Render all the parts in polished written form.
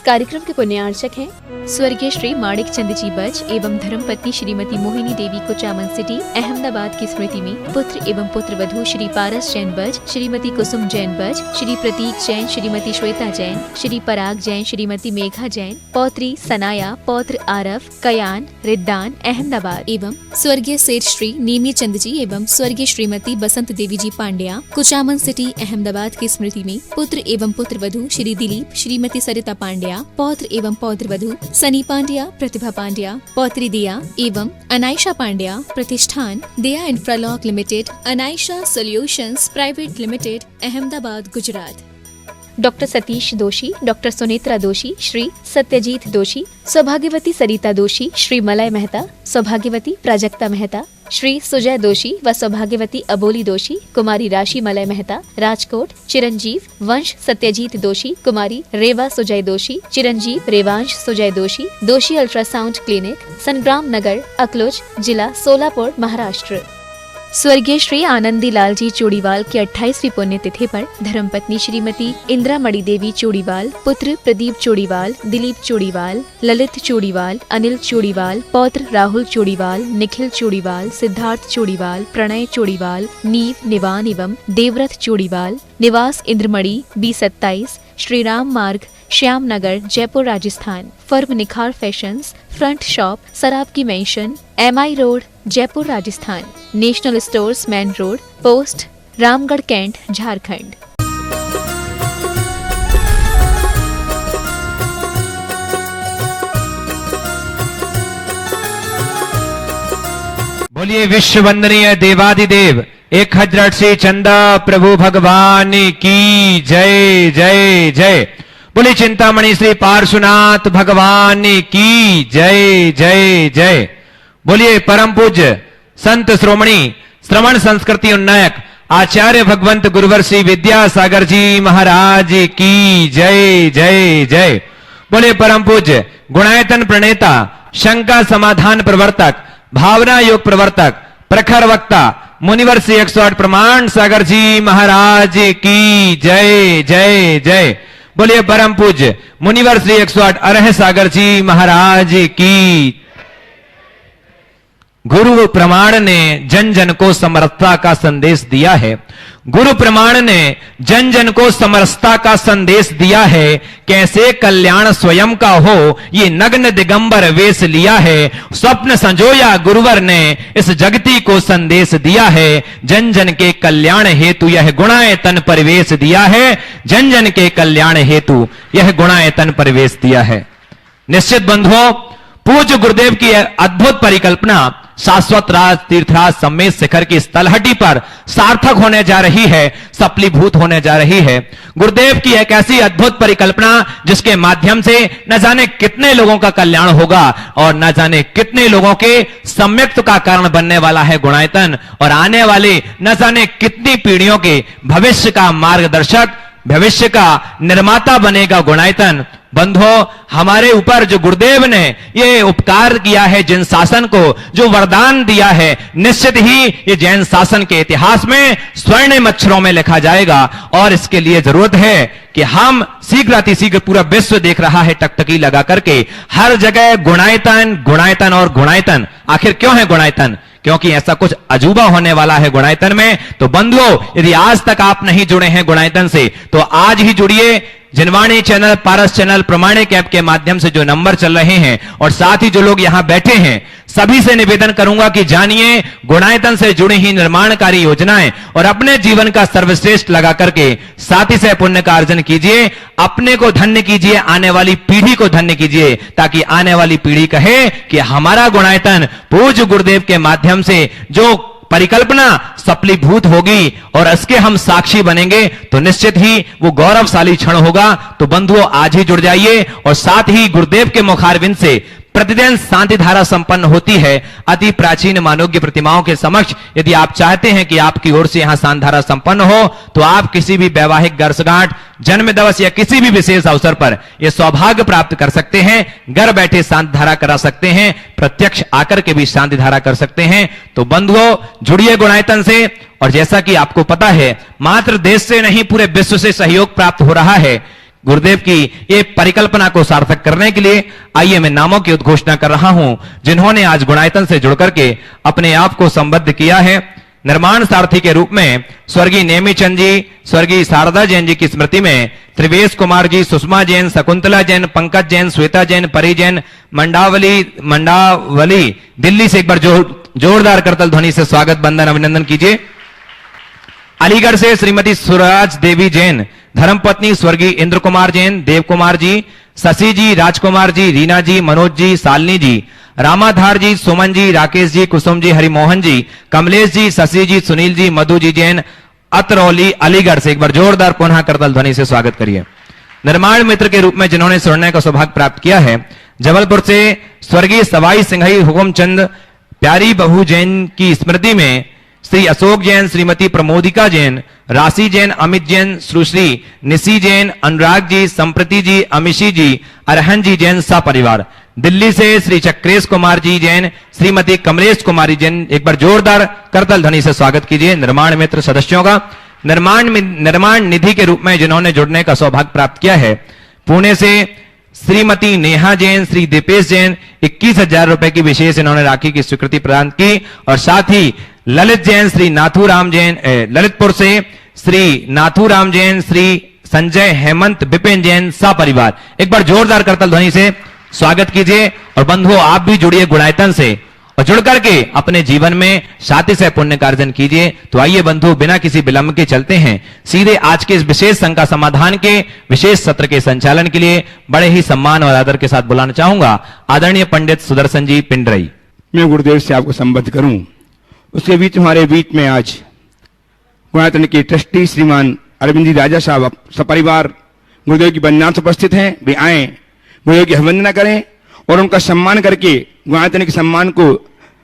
कार्यक्रम के पुण्यार्चक हैं स्वर्गीय श्री माणिक चंद जी बज एवं धर्मपत्नी श्रीमती मोहिनी देवी कुचामन सिटी अहमदाबाद की स्मृति में पुत्र एवं पुत्र वधू श्री पारस जैन बज, श्रीमती कुसुम जैन बज, श्री प्रतीक जैन, श्रीमती श्वेता जैन, श्री पराग जैन, श्रीमती मेघा जैन, पौत्री सनाया, पौत्र आरव, कयान, रिद्दान अहमदाबाद एवं स्वर्गीय सेठ श्री नेमी चंद जी एवं स्वर्गीय श्रीमती बसंत देवी जी पांड्या कुचामन सिटी अहमदाबाद की स्मृति में पुत्र एवं पुत्र वधू श्री दिलीप, श्रीमती सरिता पांड्या, पौत्र एवं पौत्र वधू सनी पांड्या, प्रतिभा पांड्या, पौत्री दिया एवं अनायशा पांड्या, प्रतिष्ठान Diya Infralock Limited, Anaisha Solutions Private Limited, Ahmedabad, Gujarat. Doctor Satish Doshi, doctor Sunetra दोषी, श्री सत्यजीत दोषी, सौभाग्यवती सरिता दोषी, श्री मलय मेहता, सौभाग्यवती प्राजक्ता मेहता, श्री सुजय दोषी व सौभाग्यवती अबोली दोषी, कुमारी राशि मलय मेहता, राजकोट, चिरंजीव वंश सत्यजीत दोषी, कुमारी रेवा सुजय दोषी, चिरंजीव रेवांश सुजय दोषी, दोषी अल्ट्रासाउंड क्लिनिक, संग्राम नगर, अकलोज, जिला सोलापुर, महाराष्ट्र। स्वर्गीय श्री आनंदी लाल जी चूड़ीवाल की 28वीं पुण्यतिथि पर धर्मपत्नी श्रीमती इंदिरा मणि देवी चूड़ीवाल, पुत्र प्रदीप चूड़ीवाल, दिलीप चूड़ीवाल, ललित चूड़ीवाल, अनिल चूड़ीवाल, पौत्र राहुल चूड़ीवाल, निखिल चूड़ीवाल, सिद्धार्थ चूड़ीवाल, प्रणय चूड़ीवाल, नीव निवान एवं देवव्रत चूड़ीवाल, निवास Indramani B27, Shri Ram Marg, Shyam Nagar, Jaipur, Rajasthan. Firm Nikhar fashions, front shop, Sarab की mansion, MI road, Jaipur, Rajasthan. National stores, main road, post, Ramgarh, cantt, Jharkhand. बोलिए विश्व वंदनीय देवादिदेव 1000 से चंदा प्रभु भगवान की जय जय जय। बोले चिंतामणि श्री पार्श्वनाथ भगवान की जय जय जय। बोलिए परम पूज्य संत श्रोमणी श्रवण संस्कृति उन्नायक आचार्य भगवंत गुरुवर श्री विद्यासागर जी महाराज की जय जय जय। बोले परम पूज्य गुणायतन प्रणेता, शंका समाधान प्रवर्तक, भावना योग प्रवर्तक, प्रखर वक्ता मुनिवर श्री 108 प्रमाण सागर जी महाराज की जय जय जय। बोलिए परम पूज्य मुनिवर श्री 108 अरह सागर जी महाराज की। गुरु प्रमाण ने जन जन को समरसता का संदेश दिया है। गुरु प्रमाण ने जन जन को समरसता का संदेश दिया है। कैसे कल्याण स्वयं का हो ये नग्न दिगंबर वेश लिया है। स्वप्न संजोया गुरुवर ने इस जगती को संदेश दिया है। जन जन के कल्याण हेतु यह गुणायतन परिवेश दिया है। जन जन के कल्याण हेतु यह गुणायतन परिवेश दिया है। निश्चित बंधुओं, पूज्य गुरुदेव की अद्भुत परिकल्पना शाश्वत राज तीर्थराज समेत शिखर की तलहटी पर सार्थक होने जा रही है, सफलीभूत होने जा रही है। गुरुदेव की एक ऐसी अद्भुत परिकल्पना जिसके माध्यम से न जाने कितने लोगों का कल्याण होगा और न जाने कितने लोगों के सम्यक्त का कारण बनने वाला है गुणायतन, और आने वाले न जाने कितनी पीढ़ियों के भविष्य का मार्गदर्शक, भविष्य का निर्माता बनेगा गुणायतन। बंधुओं, हमारे ऊपर जो गुरुदेव ने ये उपकार किया है, जिन शासन को जो वरदान दिया है, निश्चित ही ये जैन शासन के इतिहास में स्वर्णिम अक्षरों में लिखा जाएगा। और इसके लिए जरूरत है कि हम शीघ्र अतिशीघ्र, पूरा विश्व देख रहा है टकटकी लगा करके, हर जगह गुणायतन गुणायतन और गुणायतन। आखिर क्यों है गुणायतन? क्योंकि ऐसा कुछ अजूबा होने वाला है गुणायतन में। तो बंधुओं, यदि आज तक आप नहीं जुड़े हैं गुणायतन से तो आज ही जुड़िए। जिनवाणी चैनल, पारस चैनल, प्रमाणिक ऐप के माध्यम से जो नंबर चल रहे हैं और साथ ही जो लोग यहां बैठे हैं, सभी से निवेदन करूंगा कि जानिए गुणायतन से जुड़ी ही निर्माणकारी योजनाएं और अपने जीवन का सर्वश्रेष्ठ लगा करके साथी से पुण्य का अर्जन कीजिए। अपने को धन्य कीजिए, आने वाली पीढ़ी को धन्य कीजिए, ताकि आने वाली पीढ़ी कहे कि हमारा गुणायतन पूज्य गुरुदेव के माध्यम से जो परिकल्पना सफलीभूत होगी और इसके हम साक्षी बनेंगे तो निश्चित ही वो गौरवशाली क्षण होगा। तो बंधुओं, आज ही जुड़ जाइए। और साथ ही गुरुदेव के मुखारविंद से प्रतिदिन शांति धारा संपन्न होती है अति प्राचीन मानोज्ञ प्रतिमाओं के समक्ष। यदि आप चाहते हैं कि आपकी ओर से यहां शांति धारा संपन्न हो तो आप किसी भी वैवाहिक वर्षगांठ, जन्म दिवस या किसी भी विशेष अवसर पर यह सौभाग्य प्राप्त कर सकते हैं। घर बैठे शांति धारा करा सकते हैं, प्रत्यक्ष आकर के भी शांति धारा कर सकते हैं। तो बंधुओं, जुड़िए गुणायतन से। और जैसा कि आपको पता है, मात्र देश से नहीं पूरे विश्व से सहयोग प्राप्त हो रहा है। गुरुदेव की ये परिकल्पना को सार्थक करने के लिए आइए मैं नामों की उद्घोषणा कर रहा हूं जिन्होंने आज गुणायतन से जुड़कर के अपने आप को संबद्ध किया है। निर्माण सारथी के रूप में स्वर्गीय नेमीचंद जी, स्वर्गीय शारदा जैन जी की स्मृति में त्रिवेश कुमार जी, सुषमा जैन, शकुंतला जैन, पंकज जैन, श्वेता जैन, परी जैन, मंडावली दिल्ली से एक बार जोरदार करतल ध्वनि से स्वागत बंदन अभिनंदन कीजिए। अलीगढ़ से श्रीमती सुराज देवी जैन, धर्मपत्नी स्वर्गीय इंद्र कुमार जैन, देव कुमार जी, शशि जी, राजकुमार जी, रीना जी, मनोज जी, शालिनी जी, रामाधार जी, सुमन जी, राकेश जी, कुसुम जी, हरिमोहन जी, कमलेश जी, शशि जी, सुनील जी, मधु जी जैन, अतरौली अलीगढ़ से एक बार जोरदार पुनः करतल ध्वनि से स्वागत करिए। निर्माण मित्र के रूप में जिन्होंने स्वर्ण का सौभाग्य प्राप्त किया है, जबलपुर से स्वर्गीय सवाई सिंघई हुकुमचंद प्यारी बहू जैन की स्मृति में श्री अशोक जैन, श्रीमती प्रमोदिका जैन, राशि जैन, अमित जैन, सुश्री निशी जैन, अनुराग जी, संप्रति जी, अमिशी जी, अरहन जी जैन सा परिवार। दिल्ली से श्री चक्रेश कुमार जी जैन, श्रीमती कमलेश कुमारी जैन, एक बार जोरदार करतल ध्वनि से स्वागत कीजिए निर्माण मित्र सदस्यों का। निर्माण निधि के रूप में जिन्होंने जुड़ने का सौभाग्य प्राप्त किया है, पुणे से श्रीमती नेहा जैन, श्री दीपेश जैन, 21,000 रुपए की विशेष इन्होंने राखी की स्वीकृति प्रदान की। और साथ ही ललित जैन, श्री नाथूराम जैन, ललितपुर से श्री नाथूराम जैन, श्री संजय हेमंत बिपिन जैन सा परिवार, एक बार जोरदार करतल ध्वनि से स्वागत कीजिए। और बंधुओं आप भी जुड़िए गुणायतन से और जुड़ करके अपने जीवन में शांति से पुण्य कार्जन कीजिए। तो आइए बंधु बिना किसी विलंब के चलते हैं सीधे आज के इस विशेष शंका समाधान के विशेष सत्र के संचालन के लिए बड़े ही सम्मान और आदर के साथ बुलाना चाहूंगा आदरणीय पंडित सुदर्शन जी पिंडरई। मैं गुरुदेव से आपको संबद्ध करूं, उसके बीच हमारे बीच में आज गुणायतन के ट्रस्टी श्रीमान अरविंद जी राजा साहब सपरिवार गुरुदेव की बंदनाथ उपस्थित हैं। वे आए, गुरुदेव की अभिवंदना करें और उनका सम्मान करके गुणायतन के सम्मान को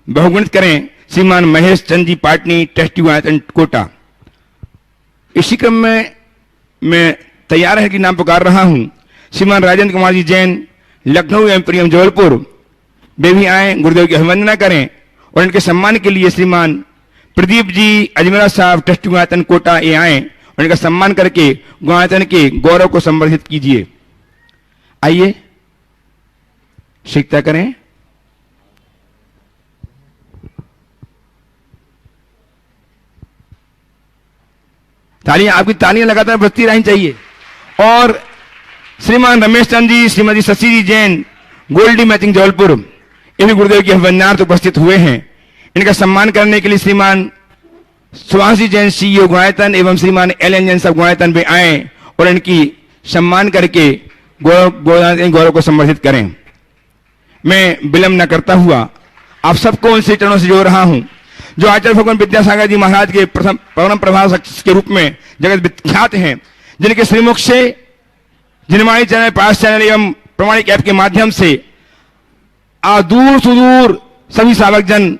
बहुगुणित करें। श्रीमान महेश चंद जी पाटनी, ट्रस्टी गुणायतन कोटा। इसी क्रम में मैं तैयार है कि नाम पुकार रहा हूं श्रीमान राजेंद्र कुमार जी जैन, लखनऊ एवं जबलपुर। वे भी आए, गुरुदेव की अभिवंदना करें और इनके सम्मान के लिए श्रीमान प्रदीप जी अजमेरा साहब, ट्रस्टी गुणायतन कोटा, ये आए और इनका सम्मान करके गुणायतन के गौरव को संवर्धित कीजिए। आइए शिक्षा करें। तालियां, आपकी तालियां लगातार बजती रहनी चाहिए। और श्रीमान रमेश चंद जी, श्रीमती शशि जी जैन, गोल्डी मैचिंग जबलपुर, ये भी गुरुदेव की अभिवंदनार्थ उपस्थित हुए हैं। इनका सम्मान करने के लिए श्रीमान सुभाष जी जैन सीईओ गुणायतन एवं श्रीमान एल जैन साहब गुणायतन भी आए और इनकी सम्मान करके गौरव को संवर्धित करें। मैं विलंब न करता हुआ आप सबको उनसे चरणों से जोड़ रहा हूं जो आचार्य भगवान विद्यासागर जी महाराज के परम प्रभाव के रूप में जगत विख्यात हैं, जिनके श्रीमुख से जिनवाणी चैनल, पास चैनल एवं प्रमाणिक ऐप के माध्यम से दूर सुदूर सभी सावक जन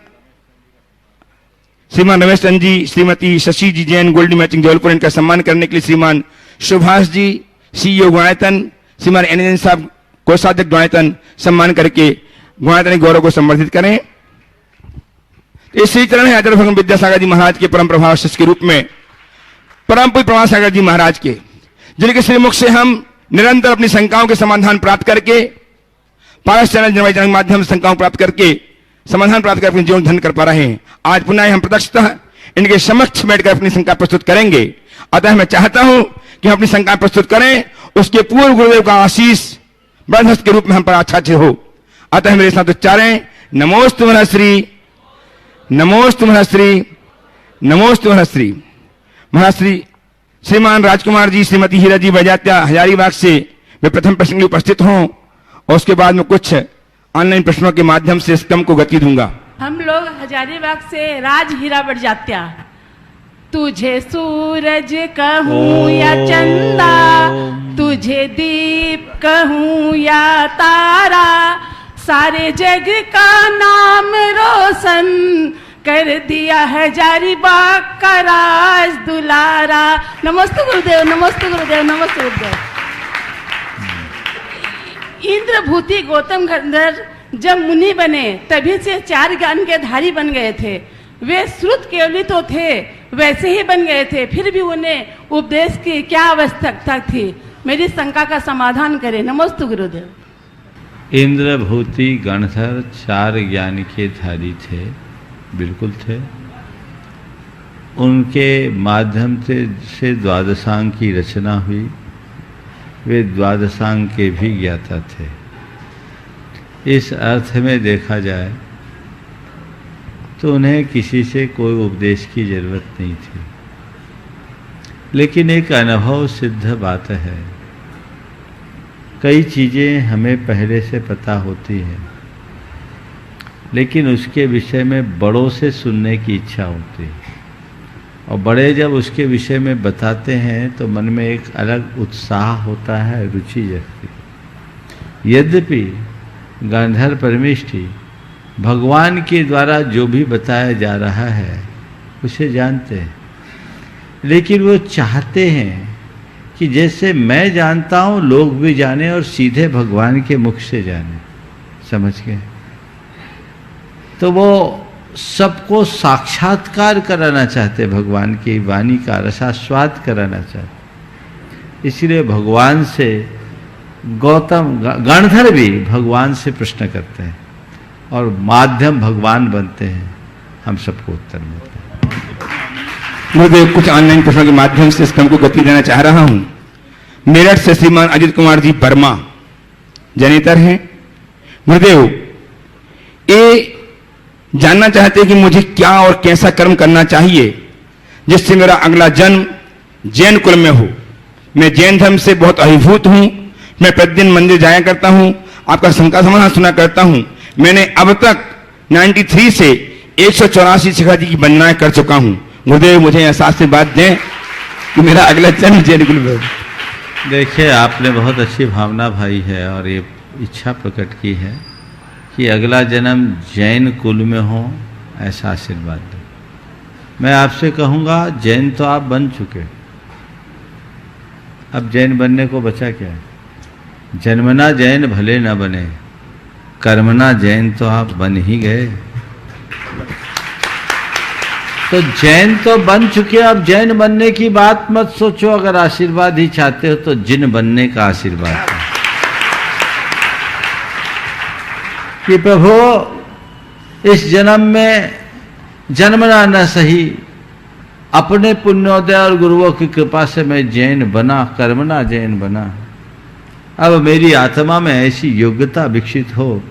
श्रीमान रमेश चंद जी, श्रीमती शशि जी जैन, गोल्डी मैचिंग जबलपुर, इनका सम्मान करने के लिए श्रीमान सुभाष जी सीईओ गुणायतन, श्रीमान एन साहब कोषाध्यक्ष गुणायतन, सम्मान करके गुणायतन गौरव को संवर्धित करें। इसी चरण है आचार्य भगवान विद्यासागर जी महाराज के परम प्रभाव शिष्य के रूप में परम पूज्य प्रभाव सागर जी महाराज के, जिनके श्रीमुख से हम निरंतर अपनी शंकाओं के समाधान प्राप्त करके पारस चैनल जनवाई के माध्यम से शंकाओं प्राप्त करके समाधान प्राप्त कर अपने जीवन धन कर पा रहे हैं। आज पुनः हम प्रत्यक्षतः इनके समक्ष बैठकर अपनी शंका प्रस्तुत करेंगे। अतः मैं चाहता हूं कि हम अपनी शंका प्रस्तुत करें, उसके पूर्व गुरुदेव का आशीष बरहस्त के रूप में हम पर आच्छादित हो। अतः मेरे साथ उच्चारें, नमोस्तु महर्षि, नमोस्तु महर्षि, नमोस्तु महर्षि। महर्षि श्रीमान राजकुमार जी, श्रीमती हीरा जी बजात्या हजारीबाग से वे प्रथम प्रश्न में उपस्थित हों और उसके बाद में कुछ ऑनलाइन प्रश्नों के माध्यम से इस क्रम को गति दूंगा। हम लोग हजारीबाग से राज हीरा बजात्या। तुझे सूरज कहूँ या चंदा, तुझे दीप कहूँ या तारा, सारे जग का नाम रोशन कर दिया हजारीबाग का राज दुलारा। नमस्ते गुरुदेव, नमस्ते गुरुदेव, नमस्ते गुरुदेव। इंद्रभूति गौतम गंधर्व जब मुनि बने तभी से 4 ज्ञान के धारी बन गए थे। वे श्रुत केवली तो थे, वैसे ही बन गए थे, फिर भी उन्हें उपदेश की क्या आवश्यकता थी। मेरी शंका का समाधान करें। नमस्ते गुरुदेव। इंद्रभूति गणधर 4 ज्ञान के धारी थे, बिल्कुल थे। उनके माध्यम से द्वादशांग की रचना हुई। वे द्वादशांग के भी ज्ञाता थे। इस अर्थ में देखा जाए तो उन्हें किसी से कोई उपदेश की जरूरत नहीं थी, लेकिन एक अनुभव सिद्ध बात है। कई चीज़ें हमें पहले से पता होती हैं, लेकिन उसके विषय में बड़ों से सुनने की इच्छा होती है, और बड़े जब उसके विषय में बताते हैं तो मन में एक अलग उत्साह होता है, रुचि जगती। यद्यपि गांधार परमेष्ठी भगवान के द्वारा जो भी बताया जा रहा है उसे जानते हैं, लेकिन वो चाहते हैं कि जैसे मैं जानता हूँ लोग भी जाने और सीधे भगवान के मुख से जाने। समझ गए? तो वो सबको साक्षात्कार कराना चाहते, भगवान की वाणी का रसास्वाद कराना चाहते। इसलिए भगवान से गौतम गणधर भी भगवान से प्रश्न करते हैं और माध्यम भगवान बनते हैं, हम सबको उत्तर मिलते हैं। गुरुदेव, कुछ ऑनलाइन प्रश्नों के माध्यम से इस क्रम को गति देना चाह रहा हूं। मेरठ से श्रीमान अजित कुमार जी वर्मा जनेतर हैं। गुरुदेव, ये जानना चाहते हैं कि मुझे क्या और कैसा कर्म करना चाहिए जिससे मेरा अगला जन्म जैन कुल में हो। मैं जैन धर्म से बहुत अभिभूत हूं। मैं प्रतिदिन मंदिर जाया करता हूं, आपका शंका समाधान सुना करता हूं। मैंने अब तक 93 से 184 शिखा जी की वंदनाएं कर चुका हूं। गुरुदेव, मुझे एहसास से बात दें कि मेरा अगला जन्म जैन कुल में। देखिए, आपने बहुत अच्छी भावना भाई है और ये इच्छा प्रकट की है कि अगला जन्म जैन कुल में हो, ऐसा आशीर्वाद दो। मैं आपसे कहूँगा, जैन तो आप बन चुके, अब जैन बनने को बचा क्या है? जन्मना जैन भले न बने, कर्मना जैन तो आप बन ही गए। तो जैन तो बन चुके, अब जैन बनने की बात मत सोचो। अगर आशीर्वाद ही चाहते हो तो जिन बनने का आशीर्वाद है कि प्रभु इस जन्म में जन्मना न सही, अपने पुण्योदय और गुरुओं की कृपा से मैं जैन बना, कर्मना जैन बना। अब मेरी आत्मा में ऐसी योग्यता विकसित हो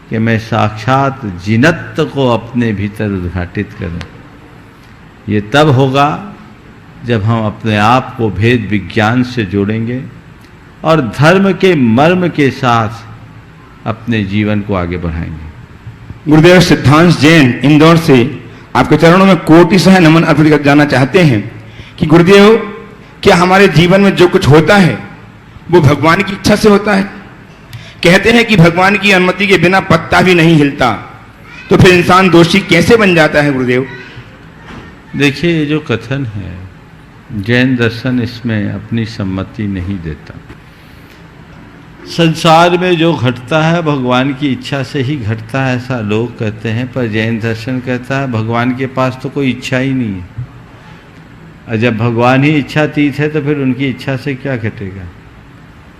कि मैं साक्षात जिनत्व को अपने भीतर उद्घाटित करूं। ये तब होगा जब हम अपने आप को भेद विज्ञान से जोड़ेंगे और धर्म के मर्म के साथ अपने जीवन को आगे बढ़ाएंगे। गुरुदेव, सिद्धांत जैन इंदौर से आपके चरणों में कोटि सह नमन अर्पित कर जाना चाहते हैं कि गुरुदेव, क्या हमारे जीवन में जो कुछ होता है वो भगवान की इच्छा से होता है? कहते हैं कि भगवान की अनुमति के बिना पत्ता भी नहीं हिलता, तो फिर इंसान दोषी कैसे बन जाता है? गुरुदेव, देखिए, ये जो कथन है, जैन दर्शन इसमें अपनी सम्मति नहीं देता। संसार में जो घटता है भगवान की इच्छा से ही घटता है, ऐसा लोग कहते हैं, पर जैन दर्शन कहता है भगवान के पास तो कोई इच्छा ही नहीं है। और जब भगवान ही इच्छातीत है तो फिर उनकी इच्छा से क्या घटेगा?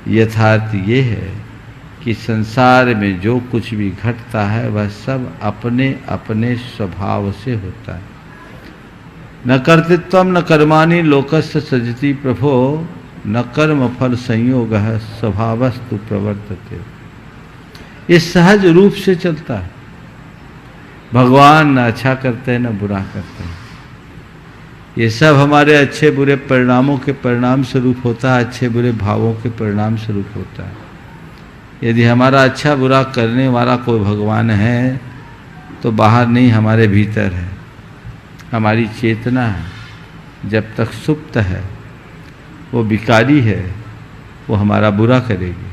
यथार्थ ये है कि संसार में जो कुछ भी घटता है वह सब अपने अपने स्वभाव से होता है। न कर्तृत्वम न कर्माणि लोकस्य सजति प्रभो, न कर्म फल संयोग स्वभावस्तु प्रवर्तते। ये सहज रूप से चलता है। भगवान न अच्छा करते हैं न बुरा करते हैं। ये सब हमारे अच्छे बुरे परिणामों के परिणाम स्वरूप होता है, अच्छे बुरे भावों के परिणाम स्वरूप होता है। यदि हमारा अच्छा बुरा करने वाला कोई भगवान है तो बाहर नहीं, हमारे भीतर है। हमारी चेतना है, जब तक सुप्त है वो विकारी है, वो हमारा बुरा करेगी,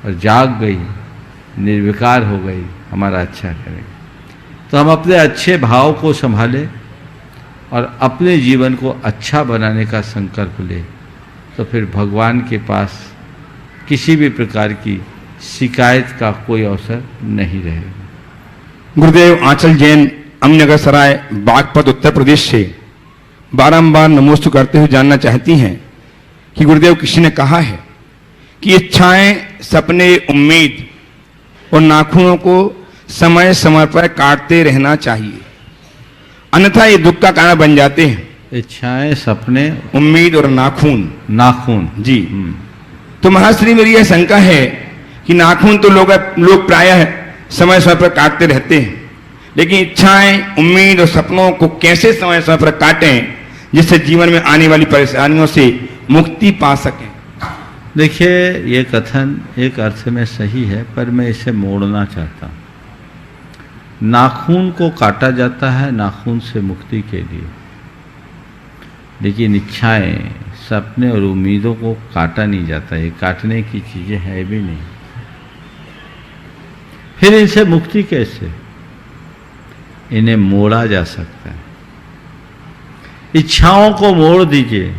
और जाग गई, निर्विकार हो गई, हमारा अच्छा करेगी। तो हम अपने अच्छे भाव को संभालें और अपने जीवन को अच्छा बनाने का संकल्प लें, तो फिर भगवान के पास किसी भी प्रकार की शिकायत का कोई अवसर नहीं रहेगा। गुरुदेव, आंचल जैन अमनगर सराय बागपत उत्तर प्रदेश से बारंबार नमोस्तु करते हुए जानना चाहती हैं कि गुरुदेव किसी ने कहा है कि इच्छाएं, सपने, उम्मीद और नाखूनों को समय समय पर काटते रहना चाहिए, अन्यथा ये दुख का कारण बन जाते हैं। इच्छाएं, सपने, उम्मीद और नाखून। नाखून जी। तो महाश्री मेरी यह शंका है कि नाखून तो लोग प्रायः समय समय पर काटते रहते हैं, लेकिन इच्छाएं, उम्मीद और सपनों को कैसे समय समय पर काटें जिससे जीवन में आने वाली परेशानियों से मुक्ति पा सकें। देखिए, ये कथन एक अर्थ में सही है, पर मैं इसे मोड़ना चाहता हूँ। नाखून को काटा जाता है नाखून से मुक्ति के लिए, लेकिन इच्छाएं, सपने और उम्मीदों को काटा नहीं जाता। ये काटने की चीजें है भी नहीं। फिर इनसे मुक्ति कैसे? इन्हें मोड़ा जा सकता है। इच्छाओं को मोड़ दीजिए,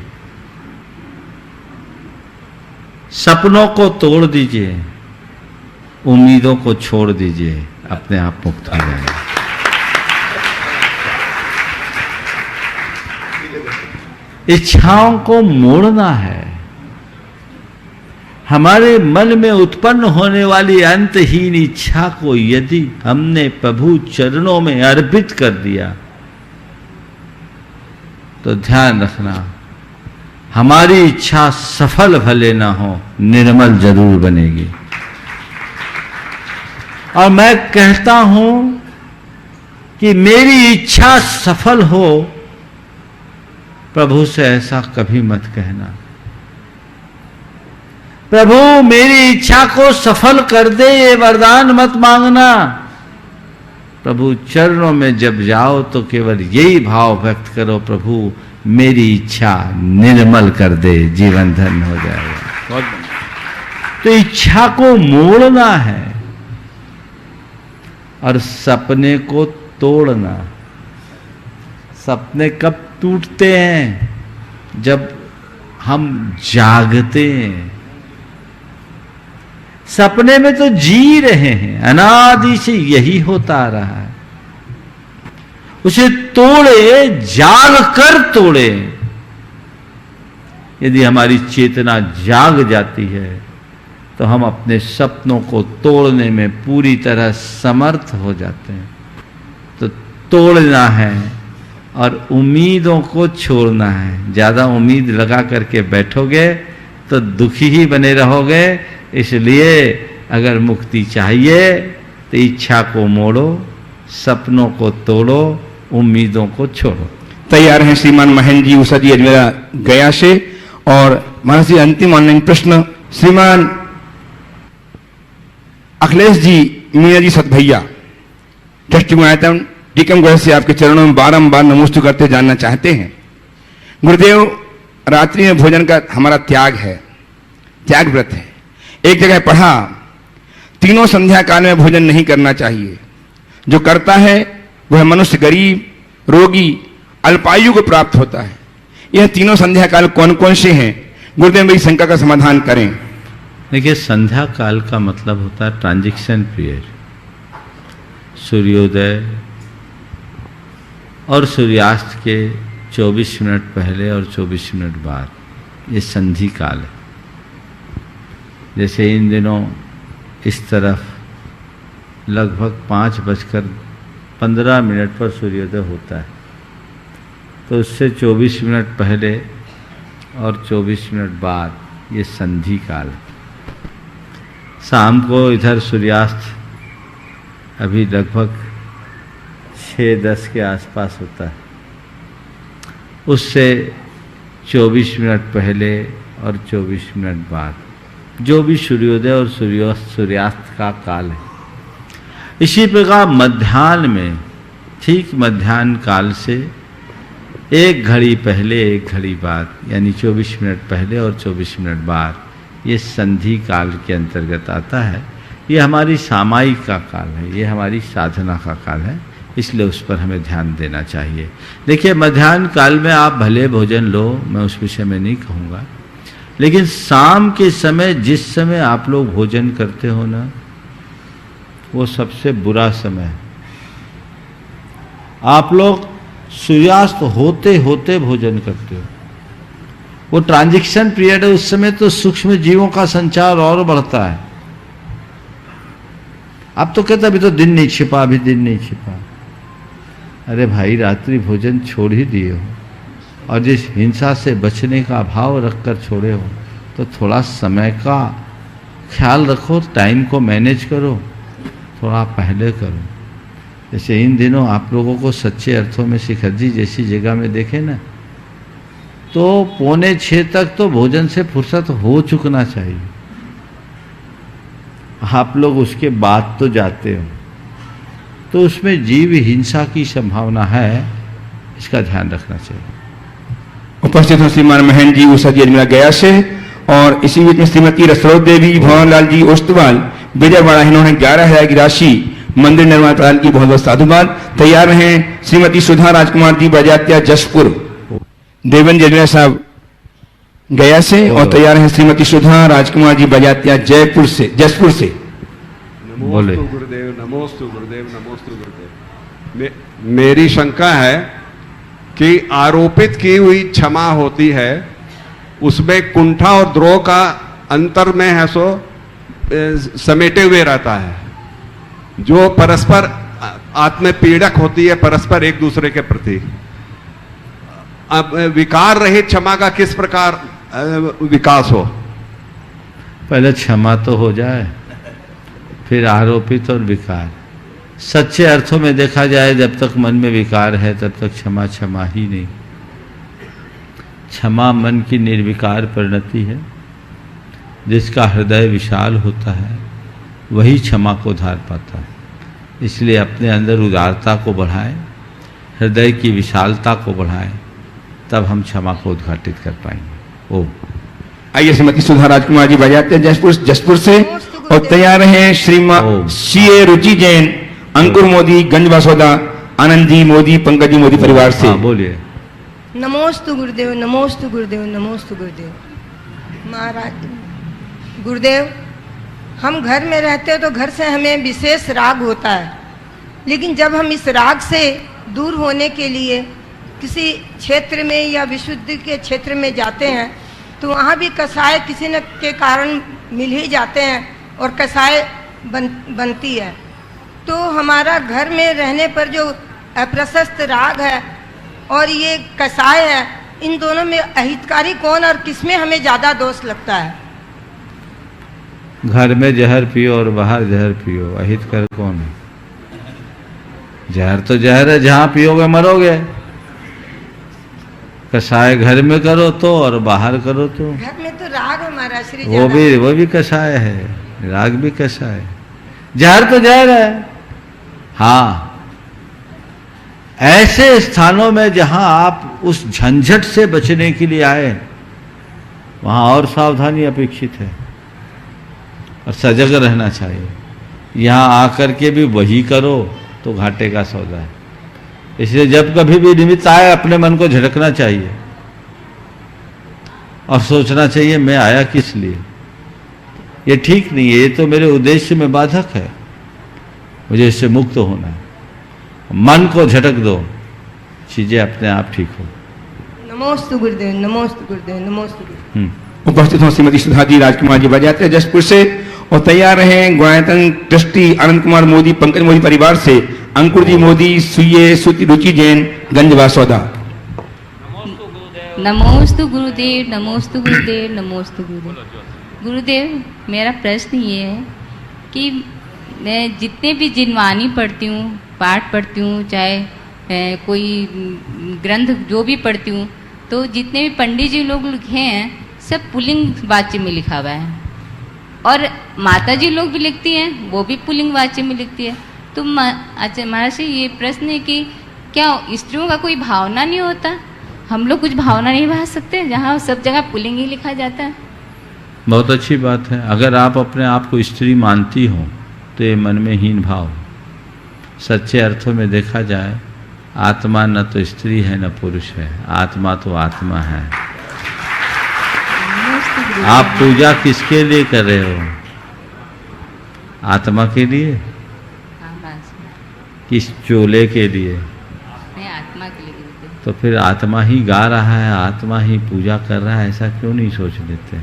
सपनों को तोड़ दीजिए, उम्मीदों को छोड़ दीजिए, अपने आप मुक्त हो जाएंगे। इच्छाओं को मोड़ना है। हमारे मन में उत्पन्न होने वाली अंतहीन इच्छा को यदि हमने प्रभु चरणों में अर्पित कर दिया तो ध्यान रखना, हमारी इच्छा सफल भले ना हो, निर्मल जरूर बनेगी। और मैं कहता हूं कि मेरी इच्छा सफल हो, प्रभु से ऐसा कभी मत कहना, प्रभु मेरी इच्छा को सफल कर दे, ये वरदान मत मांगना। प्रभु चरणों में जब जाओ तो केवल यही भाव व्यक्त करो, प्रभु मेरी इच्छा निर्मल कर दे, जीवन धन्य हो जाएगा। तो इच्छा को मोड़ना है और सपने को तोड़ना। सपने कब टूटते हैं? जब हम जागते हैं। सपने में तो जी रहे हैं, अनादि से यही होता आ रहा है। उसे तोड़े, जाग कर तोड़े। यदि हमारी चेतना जाग जाती है तो हम अपने सपनों को तोड़ने में पूरी तरह समर्थ हो जाते हैं। तो तोड़ना है और उम्मीदों को छोड़ना है। ज्यादा उम्मीद लगा करके बैठोगे तो दुखी ही बने रहोगे। इसलिए अगर मुक्ति चाहिए तो इच्छा को मोड़ो, सपनों को तोड़ो, उम्मीदों को छोड़ो। तैयार हैं श्रीमान महेंद्र जी उषा जी अजमेरा गया से। और महर्षि अंतिम ऑनलाइन प्रश्न श्रीमान अखिलेश जी मीना जी सतभैया ट्रस्टी गुणायतन टीकम गढ़ से आपके चरणों में बारंबार नमोस्तु करते जानना चाहते हैं। गुरुदेव, रात्रि में भोजन का हमारा त्याग है, त्याग व्रत है। एक जगह पढ़ा, तीनों संध्या काल में भोजन नहीं करना चाहिए। जो करता है वह मनुष्य गरीब, रोगी, अल्पायु को प्राप्त होता है। यह तीनों संध्या काल कौन कौन से हैं? गुरुदेव मेरी शंका का समाधान करें। देखिए, संध्या काल का मतलब होता है ट्रांजिशन पीरियड। सूर्योदय और सूर्यास्त के 24 मिनट पहले और 24 मिनट बाद, ये संधि काल है। जैसे इन दिनों इस तरफ लगभग 5:15 पर सूर्योदय होता है, तो उससे 24 मिनट पहले और 24 मिनट बाद ये संधि काल है। शाम को इधर सूर्यास्त अभी लगभग 6:10 के आसपास होता है। उससे 24 मिनट पहले और 24 मिनट बाद जो भी सूर्योदय और सूर्यास्त का काल है। इसी प्रकार मध्याह्न में, ठीक मध्याह्न काल से 1 घड़ी पहले 1 घड़ी बाद, यानी 24 मिनट पहले और 24 मिनट बाद, ये संधि काल के अंतर्गत आता है। ये हमारी सामायिक का काल है, ये हमारी साधना का काल है, इसलिए उस पर हमें ध्यान देना चाहिए। देखिए, मध्याह्न काल में आप भले भोजन लो, मैं उस विषय में नहीं कहूँगा, लेकिन शाम के समय जिस समय आप लोग भोजन करते हो ना, वो सबसे बुरा समय है। आप लोग सूर्यास्त होते होते भोजन करते हो, वो ट्रांजिशन पीरियड है, उस समय तो सूक्ष्म जीवों का संचार और बढ़ता है। अब तो कहता अभी तो दिन नहीं छिपा, अभी दिन नहीं छिपा। अरे भाई, रात्रि भोजन छोड़ ही दिए हो और जिस हिंसा से बचने का भाव रखकर छोड़े हो, तो थोड़ा समय का ख्याल रखो, टाइम को मैनेज करो, थोड़ा पहले करो। जैसे इन दिनों आप लोगों को सच्चे अर्थों में शिखर जी जैसी जगह में देखे ना, तो 5:45 तक तो भोजन से फुर्सत हो चुकना चाहिए। आप लोग उसके बाद तो जाते हो, तो उसमें जीव हिंसा की संभावना है, इसका ध्यान रखना चाहिए। उपस्थित हो श्रीमान महेंद्र जी उषा जी अजमेरा गया से, और इसी बीच में श्रीमती रसरोद देवी, भवनलाल जी ओस्तवाल विजयवाड़ा, इन्होंने 11,000 की राशि मंदिर निर्माण प्रदान की। बहुत बहुत साधुवाद। तैयार हैं श्रीमती सुधा राजकुमार जी बजात्या जसपुर, देवन जी अजमेरा साहब गया से, और तैयार हैं श्रीमती सुधा राजकुमार जी बजात्या जयपुर से, जसपुर से। बोले। नमोस्तु गुरुदेव, नमोस्तु गुरुदेव, नमोस्तु गुरुदेव। मेरी शंका है कि आरोपित की हुई क्षमा होती है, उसमें कुंठा और द्रोह का अंतर में है सो समेटे हुए रहता है। जो परस्पर आत्मपीड़क होती है परस्पर एक दूसरे के प्रति। अब विकार रहित क्षमा का किस प्रकार विकास हो? पहले क्षमा तो हो जाए, फिर आरोपित और विकार। सच्चे अर्थों में देखा जाए, जब तक मन में विकार है तब तक क्षमा क्षमा ही नहीं। क्षमा मन की निर्विकार परिणति है। जिसका हृदय विशाल होता है वही क्षमा को धार पाता है। इसलिए अपने अंदर उदारता को बढ़ाएं, हृदय की विशालता को बढ़ाएं, तब हम क्षमा को उद्घाटित कर पाएंगे। ओम। आइए श्रीमती सुधा राजकुमार जी बजाते हैं जसपुर से, और तैयार हैं श्रीमान सीए रुचि जैन, अंकुर मोदी, गंज बासोदा, आनंद जी मोदी, पंकज जी मोदी परिवार से। हाँ, बोलिए। नमोस्तु गुरुदेव, नमोस्तु गुरुदेव, नमोस्तु गुरुदेव। महाराज गुरुदेव, हम घर में रहते हैं तो घर से हमें विशेष राग होता है, लेकिन जब हम इस राग से दूर होने के लिए किसी क्षेत्र में या विशुद्धि के क्षेत्र में जाते हैं, तो वहाँ भी कसाय किसी न के कारण मिल ही जाते हैं और कसाय बनती है। तो हमारा घर में रहने पर जो अप्रशस्त राग है और ये कसाय है, इन दोनों में अहितकारी कौन और किसमें हमें ज़्यादा दोष लगता है? घर में जहर पियो और बाहर जहर पियो, अहितकर कौन है? जहर तो जहर है, जहां पियोगे मरोगे। कसाय घर में करो तो और बाहर करो तो। घर में तो राग हमारा श्री वो भी कसाय है, राग भी कसाय है। जहर तो जहर है। हाँ, ऐसे स्थानों में जहां आप उस झंझट से बचने के लिए आए, वहां और सावधानी अपेक्षित है और सजग रहना चाहिए। यहाँ आकर के भी वही करो तो घाटे का सौदा है। इसलिए जब कभी भी निमित्त आए, अपने मन को झटकना चाहिए और सोचना चाहिए मैं आया किस लिए। ये ठीक नहीं है, ये तो मेरे उद्देश्य में बाधक है, मुझे इससे मुक्त होना है। मन को झटक दो, चीजें अपने आप ठीक हो। नमोस्तु गुरुदेव, नमोस्तु गुरुदेव, नमोस्तु गुरुदेव। उपस्थित हो श्रीमती सुधा जी राजकुमार जी बजाते हैं जसपुर से, और तैयार रहे गुणायतन ट्रस्टी आनंद कुमार मोदी, पंकज मोदी परिवार से, अंकुर जी मोदी, सुये रुचि जैन, गंज बासौदा। नमोस्तु गुरुदेव, नमोस्तु गुरुदेव, नमोस्तु गुरुदेव। गुरुदेव, मेरा प्रश्न ये है कि मैं जितने भी जिनवानी पढ़ती हूँ, पाठ पढ़ती हूँ, चाहे कोई ग्रंथ जो भी पढ़ती हूँ, तो जितने भी पंडित जी लोग लिखे हैं सब पुल्लिंग वाच्य में लिखा हुआ है, और माता जी लोग भी लिखती हैं, वो भी पुल्लिंग वाच्य में लिखती है। तो अच्छा, महाराज से ये प्रश्न है कि क्या स्त्रियों का कोई भावना नहीं होता? हम लोग कुछ भावना नहीं बहा सकते जहाँ सब जगह पुल्लिंग ही लिखा जाता है? बहुत अच्छी बात है। अगर आप अपने आप को स्त्री मानती हो तो ये मन में हीन भाव। सच्चे अर्थों में देखा जाए, आत्मा न तो स्त्री है न पुरुष है, आत्मा तो आत्मा है। आप पूजा किसके लिए कर रहे हो? आत्मा के लिए? किस चोले के लिए? नहीं, आत्मा के लिए। तो फिर आत्मा ही गा रहा है, आत्मा ही पूजा कर रहा है, ऐसा क्यों नहीं सोच लेते?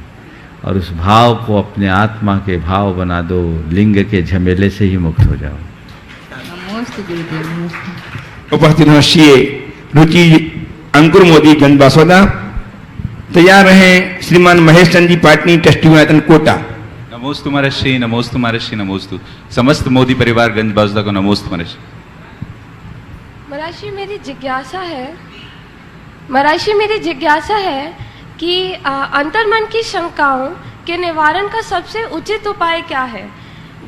और उस भाव को अपने आत्मा के भाव बना दो, लिंग के झमेले से ही मुक्त हो जाओ। नमोस्तु गुरुदेव, नमोस्तु। उपस्थित होशिए रुचि अंकुर मोदी गंज बासोदा। तैयार रहे श्रीमान महेश चंद जी पाटनी, ट्रस्टी गुणायतन कोटा। नमोस्तु महर्षि, नमोस्तु महर्षि, नमोस्तु। समस्त मोदी परिवार गंज बासोदा को नमोस्तु महर्षि। महर्षि मेरी जिज्ञासा है कि अंतर्मन की शंकाओं के निवारण का सबसे उचित उपाय क्या है?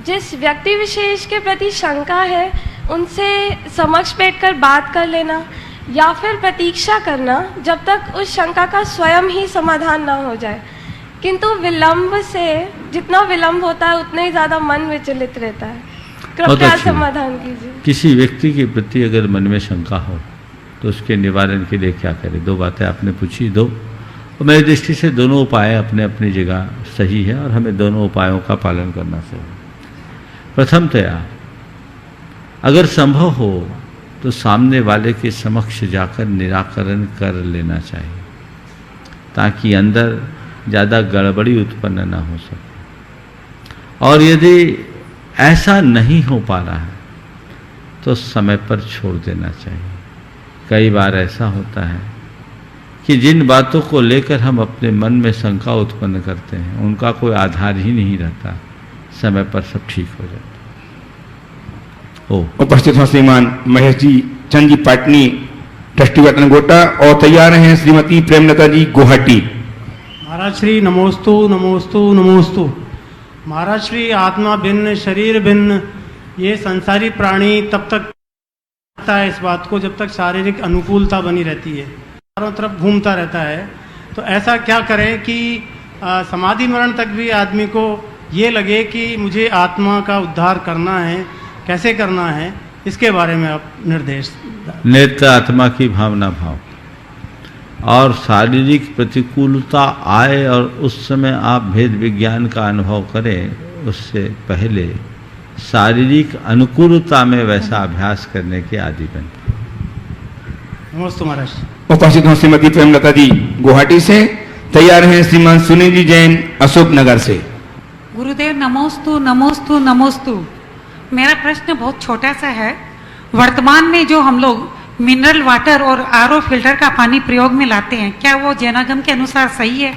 जिस व्यक्ति विशेष के प्रति शंका है उनसे समक्ष बैठकर बात कर लेना या फिर प्रतीक्षा करना जब तक उस शंका का स्वयं ही समाधान ना हो जाए, किंतु विलंब से जितना विलंब होता है उतना ही ज्यादा मन विचलित रहता है। कृपया समाधान कीजिए। किसी व्यक्ति के प्रति अगर मन में शंका हो तो उसके निवारण के लिए क्या करें? दो बातें आपने पूछी, दो, और मेरी दृष्टि से दोनों उपाय अपने अपनी जगह सही है और हमें दोनों उपायों का पालन करना चाहिए। प्रथमतया अगर संभव हो तो सामने वाले के समक्ष जाकर निराकरण कर लेना चाहिए, ताकि अंदर ज़्यादा गड़बड़ी उत्पन्न ना हो सके। और यदि ऐसा नहीं हो पा रहा है तो समय पर छोड़ देना चाहिए। कई बार ऐसा होता है कि जिन बातों को लेकर हम अपने मन में शंका उत्पन्न करते हैं उनका कोई आधार ही नहीं रहता, समय पर सब ठीक हो जाता। उपस्थित हो श्रीमान महेश जी चंद जी पाटनी, ट्रस्टी वतन गोटा। और तैयार हैं श्रीमती प्रेमलता जी गुवाहाटी। महाराज श्री नमोस्तु नमोस्तु नमोस्तु। महाराज श्री आत्मा भिन्न शरीर भिन्न, ये संसारी प्राणी तब तक आता है इस बात को जब तक शारीरिक अनुकूलता बनी रहती है, चारों तरफ घूमता रहता है। तो ऐसा क्या करें कि समाधि मरण तक भी आदमी को ये लगे कि मुझे आत्मा का उद्धार करना है, कैसे करना है, इसके बारे में आप निर्देश। नेत्र आत्मा की भावना भाव और शारीरिक प्रतिकूलता आए और उस समय आप भेद विज्ञान का अनुभव करें, उससे पहले शारीरिक अनुकूलता में वैसा अभ्यास करने के आदि बने। नमस्ते महाराज। उपस्थित हो श्रीमती प्रेमलता जी गुवाहाटी से। तैयार हैं श्रीमान सुनील जी जैन अशोक नगर से। गुरुदेव नमोस्तु नमोस्तु नमोस्तु। मेरा प्रश्न बहुत छोटा सा है। वर्तमान में जो हम लोग मिनरल वाटर और आरओ फिल्टर का पानी प्रयोग में लाते हैं, क्या वो जैनागम के अनुसार सही है?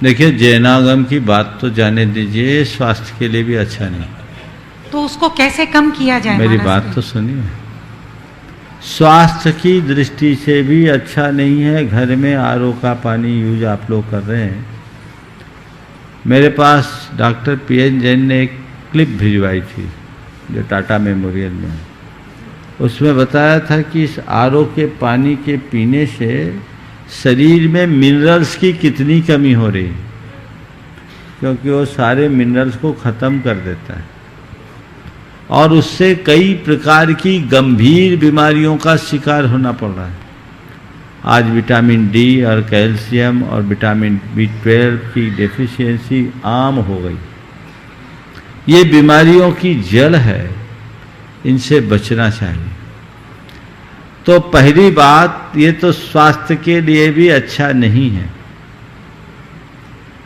देखिए, जैनागम की बात तो जाने दीजिए, स्वास्थ्य के लिए भी अच्छा नहीं। तो उसको कैसे कम किया जाए? मेरी बात तो सुनिए, स्वास्थ्य की दृष्टि से भी अच्छा नहीं है। घर में आरओ का पानी यूज आप लोग कर रहे हैं। मेरे पास डॉक्टर पीएन जैन ने एक क्लिप भिजवाई थी जो टाटा मेमोरियल में, उसमें बताया था कि इस आरओ के पानी के पीने से शरीर में मिनरल्स की कितनी कमी हो रही है, क्योंकि वो सारे मिनरल्स को ख़त्म कर देता है और उससे कई प्रकार की गंभीर बीमारियों का शिकार होना पड़ रहा है। आज विटामिन डी और कैल्शियम और विटामिन B12 की डेफिशिएंसी आम हो गई। ये बीमारियों की जड़ है, इनसे बचना चाहिए। तो पहली बात, ये तो स्वास्थ्य के लिए भी अच्छा नहीं है।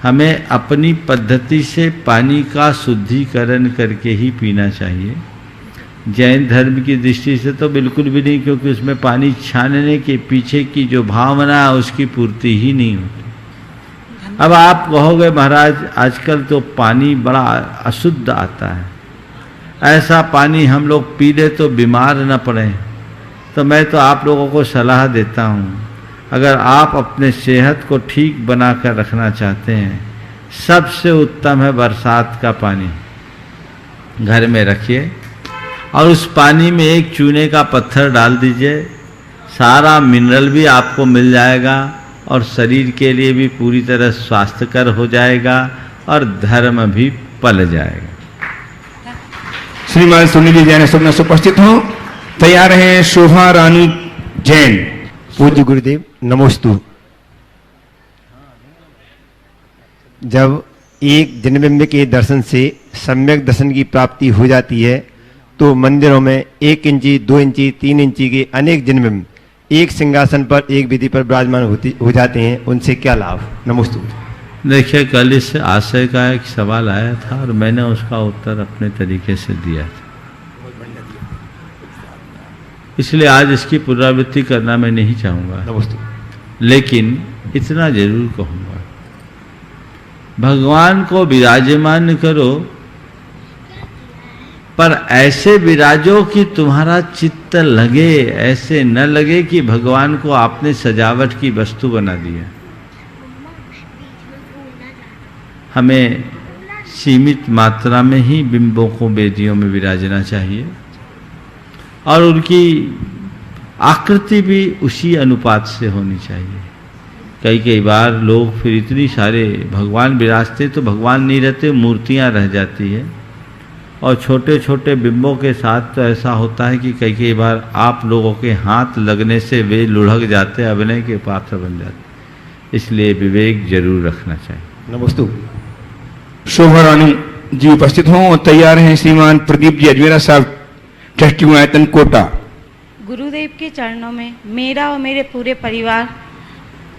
हमें अपनी पद्धति से पानी का शुद्धिकरण करके ही पीना चाहिए। जैन धर्म की दृष्टि से तो बिल्कुल भी नहीं, क्योंकि उसमें पानी छानने के पीछे की जो भावना है उसकी पूर्ति ही नहीं होती। अब आप कहोगे महाराज आजकल तो पानी बड़ा अशुद्ध आता है, ऐसा पानी हम लोग पी ले तो बीमार न पड़े। तो मैं तो आप लोगों को सलाह देता हूँ, अगर आप अपने सेहत को ठीक बना कर रखना चाहते हैं, सबसे उत्तम है बरसात का पानी घर में रखिए और उस पानी में एक चूने का पत्थर डाल दीजिए, सारा मिनरल भी आपको मिल जाएगा और शरीर के लिए भी पूरी तरह स्वास्थ्यकर हो जाएगा और धर्म भी पल जाएगा। श्रीमान सुनील जैन अशोक नगर से उपस्थित हो। तैयार हैं शोभा रानी जैन। पूज्य गुरुदेव नमोस्तु। जब एक जन्मबिंब के दर्शन से सम्यक दर्शन की प्राप्ति हो जाती है तो मंदिरों में 1 इंची 2 इंची 3 इंची के अनेक जन्मबिंब एक सिंहासन पर एक विधि पर विराजमान हो जाते हैं, उनसे क्या लाभ? नमोस्तु। देखिए, कल इस आशय का एक सवाल आया था और मैंने उसका उत्तर अपने तरीके से दिया था, इसलिए आज इसकी पुनरावृत्ति करना मैं नहीं चाहूँगा, लेकिन इतना जरूर कहूँगा, भगवान को विराजमान करो, पर ऐसे विराजो कि तुम्हारा चित्त लगे, ऐसे न लगे कि भगवान को आपने सजावट की वस्तु बना दिया। हमें सीमित मात्रा में ही बिंबों को वेदियों में विराजना चाहिए और उनकी आकृति भी उसी अनुपात से होनी चाहिए। कई बार लोग फिर इतनी सारे भगवान विराजते तो भगवान नहीं रहते, मूर्तियां रह जाती है, और छोटे छोटे बिंबों के साथ तो ऐसा होता है कि कई बार आप लोगों के हाथ लगने से वे लुढ़क जाते, अभिनय के पात्र बन जाते। इसलिए विवेक जरूर रखना चाहिए। नमस्तु। शोभा रानी जी उपस्थित हों और तैयार हैं श्रीमान प्रदीप जी अजमेरा साहब, ट्रस्टी गुणायतन कोटा। गुरुदेव के चरणों में मेरा और मेरे पूरे परिवार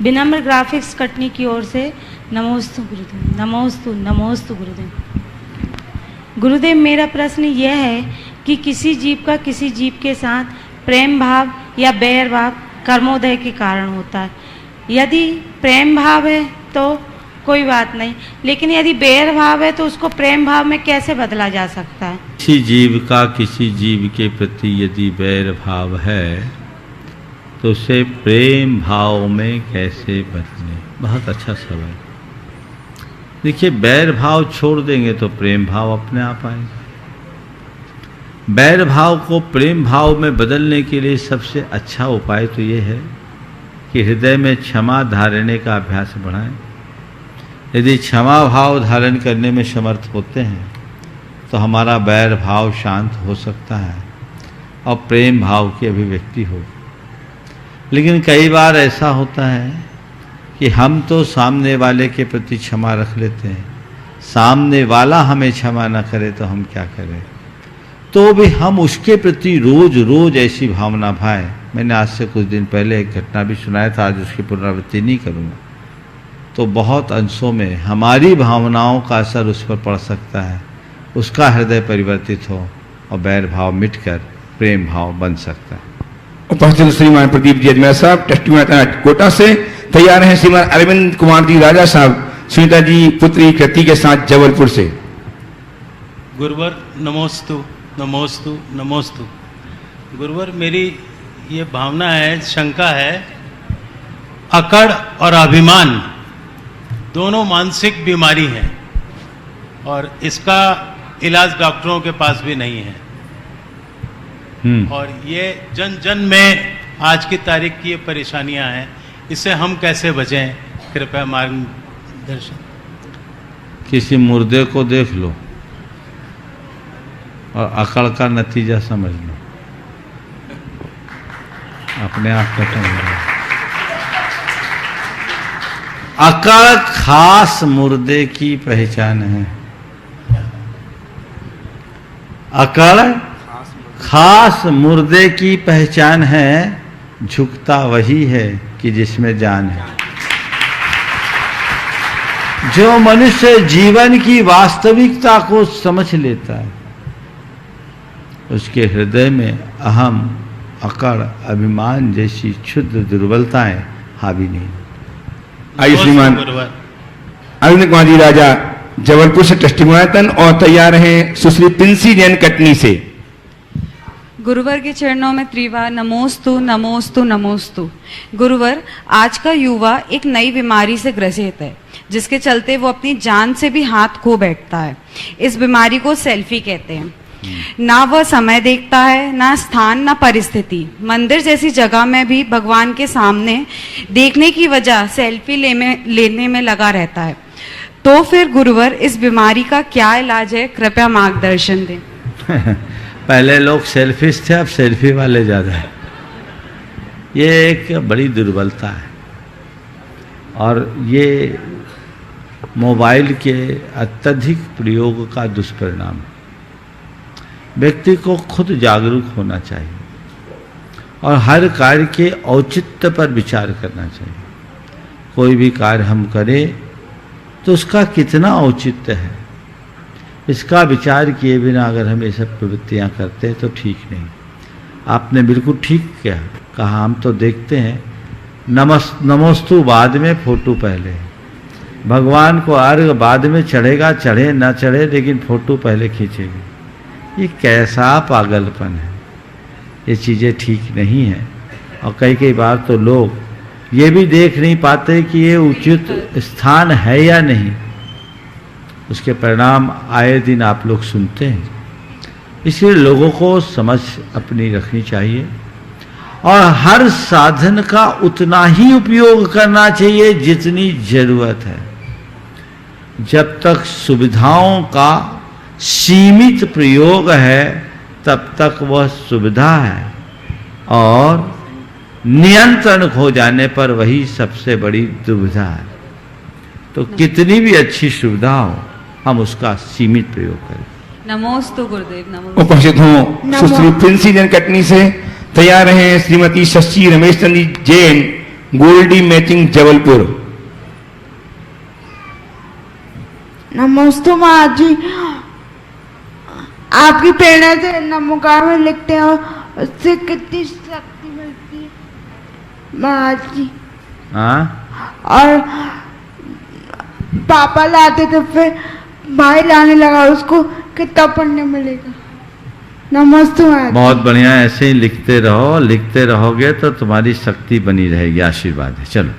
विनम्र ग्राफिक्स कटनी की ओर से नमोस्तु गुरुदेव, नमोस्तु नमोस्तु गुरुदेव। गुरुदेव, मेरा प्रश्न यह है कि किसी जीव का किसी जीव के साथ प्रेम भाव या बैर भाव कर्मोदय के कारण होता है। यदि प्रेम भाव है तो कोई बात नहीं, लेकिन यदि बैर भाव है तो उसको प्रेम भाव में कैसे बदला जा सकता है? किसी जीव का किसी जीव के प्रति यदि बैर भाव है तो उसे प्रेम भाव में कैसे बदले? बहुत अच्छा सवाल। देखिए, बैर भाव छोड़ देंगे तो प्रेम भाव अपने आप आएगा। बैर भाव को प्रेम भाव में बदलने के लिए सबसे अच्छा उपाय तो ये है कि हृदय में क्षमा धारने का अभ्यास बढ़ाएं। यदि क्षमा भाव धारण करने में समर्थ होते हैं तो हमारा बैर भाव शांत हो सकता है और प्रेम भाव की अभिव्यक्ति होगी। लेकिन कई बार ऐसा होता है कि हम तो सामने वाले के प्रति क्षमा रख लेते हैं, सामने वाला हमें क्षमा न करे तो हम क्या करें? तो भी हम उसके प्रति रोज रोज ऐसी भावना भाएं। मैंने आज से कुछ दिन पहले एक घटना भी सुनाया था, आज उसकी पुनरावृत्ति नहीं करूँगा। तो बहुत अंशों में हमारी भावनाओं का असर उस पर पड़ सकता है, उसका हृदय परिवर्तित हो और बैर भाव मिटकर प्रेम भाव बन सकता है। उपस्थित श्रीमान प्रदीप जी अजमेरा साहब, ट्रस्टी गुणायतन कोटा से। तैयार हैं श्रीमान अरविंद कुमार जी राजा साहब, सुनीता जी पुत्री कृति के साथ जबलपुर से। गुरुवर नमोस्तु नमोस्तु नमोस्तु। गुरुवर, मेरी ये भावना है, शंका है, अकड़ और अभिमान दोनों मानसिक बीमारी हैं और इसका इलाज डॉक्टरों के पास भी नहीं है। और ये जन जन में आज की तारीख की ये परेशानियां हैं, इससे हम कैसे बचें? कृपया मार्गदर्शन। किसी मुर्दे को देख लो और अकड़ का नतीजा समझ लो, अपने आप खत्म हो जाए। अकड़ खास मुर्दे की पहचान है। अकड़ खास मुर्दे की पहचान है, झुकता वही है कि जिसमें जान है। जो मनुष्य जीवन की वास्तविकता को समझ लेता है उसके हृदय में अहम, अकड़, अभिमान जैसी क्षुद्र दुर्बलताएं हावी नहीं। आइए श्रीमान अरविंद कुमार जी राजा जबलपुर से, ट्रस्टी गुणायतन। और तैयार हैं सुश्री पिंसी जैन कटनी से। गुरुवर के चरणों में त्रिवार नमोस्तु नमोस्तु नमोस्तु। गुरुवर, आज का युवा एक नई बीमारी से ग्रसित है, जिसके चलते वो अपनी जान से भी हाथ खो बैठता है। इस बीमारी को सेल्फी कहते हैं। ना वह समय देखता है, ना स्थान, ना परिस्थिति। मंदिर जैसी जगह में भी भगवान के सामने देखने की वजह सेल्फी लेने में लगा रहता है। तो फिर गुरुवर, इस बीमारी का क्या इलाज है? कृपया मार्गदर्शन दें। पहले लोग सेल्फिश थे, अब सेल्फी वाले ज़्यादा है। ये एक बड़ी दुर्बलता है और ये मोबाइल के अत्यधिक प्रयोग का दुष्परिणाम है। व्यक्ति को खुद जागरूक होना चाहिए और हर कार्य के औचित्य पर विचार करना चाहिए। कोई भी कार्य हम करें तो उसका कितना औचित्य है, इसका विचार किए बिना अगर हम ये सब प्रवृत्तियां करते हैं तो ठीक नहीं। आपने बिल्कुल ठीक कहा। हम तो देखते हैं नमोस्तु बाद में, फोटो पहले। भगवान को अर्घ बाद में चढ़ेगा, चढ़े ना चढ़े, लेकिन फोटो पहले खींचेगी। ये कैसा पागलपन है, ये चीज़ें ठीक नहीं है। और कई बार तो लोग ये भी देख नहीं पाते कि ये उचित स्थान है या नहीं। उसके परिणाम आए दिन आप लोग सुनते हैं। इसलिए लोगों को समझ अपनी रखनी चाहिए और हर साधन का उतना ही उपयोग करना चाहिए जितनी जरूरत है। जब तक सुविधाओं का सीमित प्रयोग है तब तक वह सुविधा है, और नियंत्रण खो जाने पर वही सबसे बड़ी दुविधा है। तो कितनी भी अच्छी सुविधा हो, हम उसका सीमित प्रयोग करें। नमोस्तु गुरुदेव। नमोस्तु। उपस्थित हों सुश्री प्रिंसी जैन कटनी से। तैयार हैं श्रीमती शशि रमेश चंद्र जैन, गोल्डी मैचिंग जबलपुर। नमोस्तु महाराज जी, आपकी प्रेरणा से नमोकार में लिखते हैं, उससे कितनी शक्ति मिलती है महाराज जी। और पापा लाते तो फिर भाई लाने लगा, उसको कितना पढ़ने मिलेगा। नमस्ते महाराज। बहुत बढ़िया, ऐसे ही लिखते रहो, लिखते रहोगे तो तुम्हारी शक्ति बनी रहेगी। आशीर्वाद है। चलो।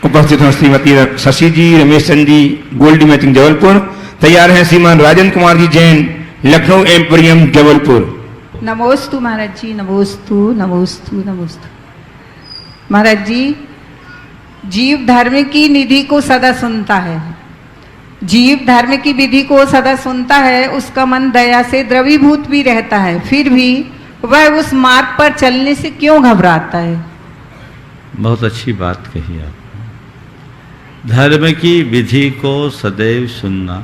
उपस्थित हैं श्रीमती शशि जी रमेश चंद जी, गोल्डी मैचिंग जबलपुर। तैयार हैं श्रीमान राजन कुमार जी जैन, लखनऊ एम्पोरियम जबलपुर। नमोस्तु महाराज जी। नमोस्तु नमोस्तु नमोस्तु। महाराज जी, जीव धर्म की निधि को सदा सुनता है, जीव धर्म की विधि को सदा सुनता है, उसका मन दया से द्रवीभूत भी रहता है, फिर भी वह उस मार्ग पर चलने से क्यों घबराता है? बहुत अच्छी बात कही आपने। धर्म की विधि को सदैव सुनना,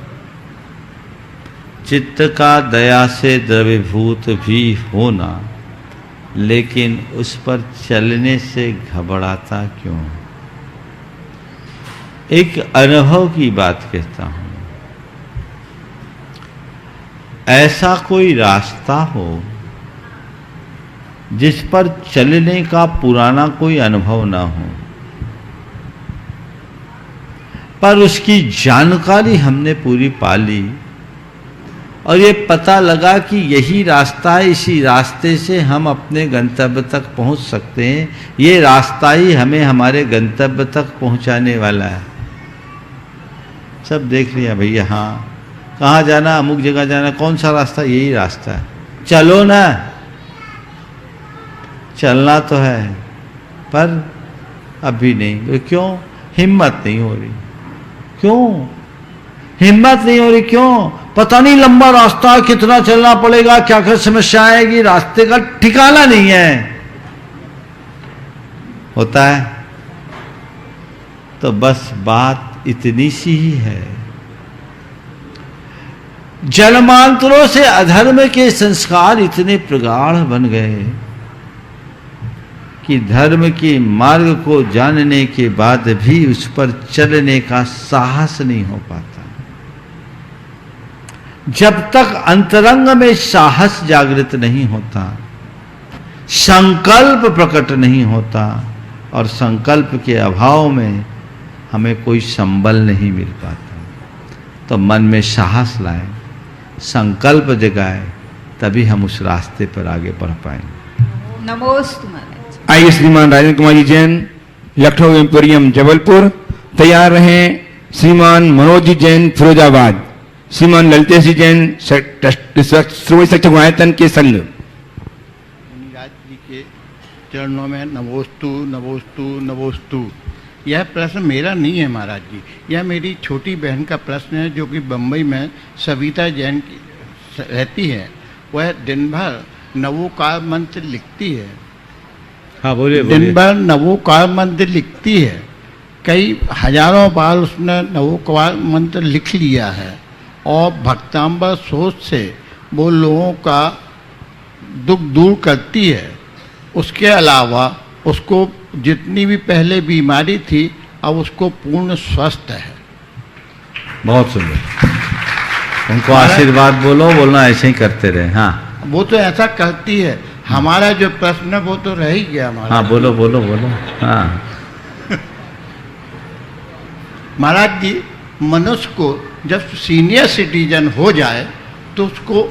चित्त का दया से द्रवीभूत भी होना, लेकिन उस पर चलने से घबराता क्यों? एक अनुभव की बात कहता हूं। ऐसा कोई रास्ता हो जिस पर चलने का पुराना कोई अनुभव ना हो, पर उसकी जानकारी हमने पूरी पा ली और ये पता लगा कि यही रास्ता है, इसी रास्ते से हम अपने गंतव्य तक पहुंच सकते हैं, ये रास्ता ही हमें हमारे गंतव्य तक पहुंचाने वाला है। सब देख लिया भैया, हाँ कहाँ जाना, अमुक जगह जाना, कौन सा रास्ता, यही रास्ता है, चलो ना। चलना तो है पर अभी नहीं। क्यों? हिम्मत नहीं हो रही। क्यों हिम्मत नहीं हो रही? क्यों? पता नहीं, लंबा रास्ता, कितना चलना पड़ेगा, क्या क्या समस्या आएगी, रास्ते का ठिकाना नहीं है। होता है तो बस बात इतनी सी ही है। जन्मांतरों से अधर्म के संस्कार इतने प्रगाढ़ बन गए कि धर्म के मार्ग को जानने के बाद भी उस पर चलने का साहस नहीं हो पाता। जब तक अंतरंग में साहस जागृत नहीं होता, संकल्प प्रकट नहीं होता, और संकल्प के अभाव में हमें कोई संबल नहीं मिल पाता। तो मन में साहस लाए, संकल्प जगाए, तभी हम उस रास्ते पर आगे बढ़ पाएंगे। नमोस्तु महाराज। आइए श्रीमान राजन कुमार जी जैन, लखनऊ एम्पोरियम जबलपुर। तैयार रहें श्रीमान मनोज जी जैन, फिरोजाबाद। श्रीमान ललितेश जी जैन, श्रोमणी शिक्षक आयतन के संघ। मुनिराज जी के चरणों में नमोस्तु नमोस्तु नमोस्तु। यह प्रश्न मेरा नहीं है महाराज जी, यह मेरी छोटी बहन का प्रश्न है, जो कि बम्बई में सविता जैन की रहती है। वह दिन भर नवोकार मंत्र लिखती है। हाँ बोलिए। दिन भर नवोकार मंत्र लिखती है। कई हजारों बार उसने नवोकार मंत्र लिख लिया है, और भक्तांबर सोच से वो लोगों का दुख दूर करती है। उसके अलावा उसको जितनी भी पहले बीमारी थी अब उसको पूर्ण स्वस्थ है। बहुत सुंदर, उनको आशीर्वाद बोलो, बोलना ऐसे ही करते रहे। हाँ, वो तो ऐसा करती है। हमारा जो प्रश्न है वो तो रह ही गया हमारा। हाँ, बोलो बोलो बोलो। हाँ महाराज जी, मनुष्य को जब सीनियर सिटीजन हो जाए तो उसको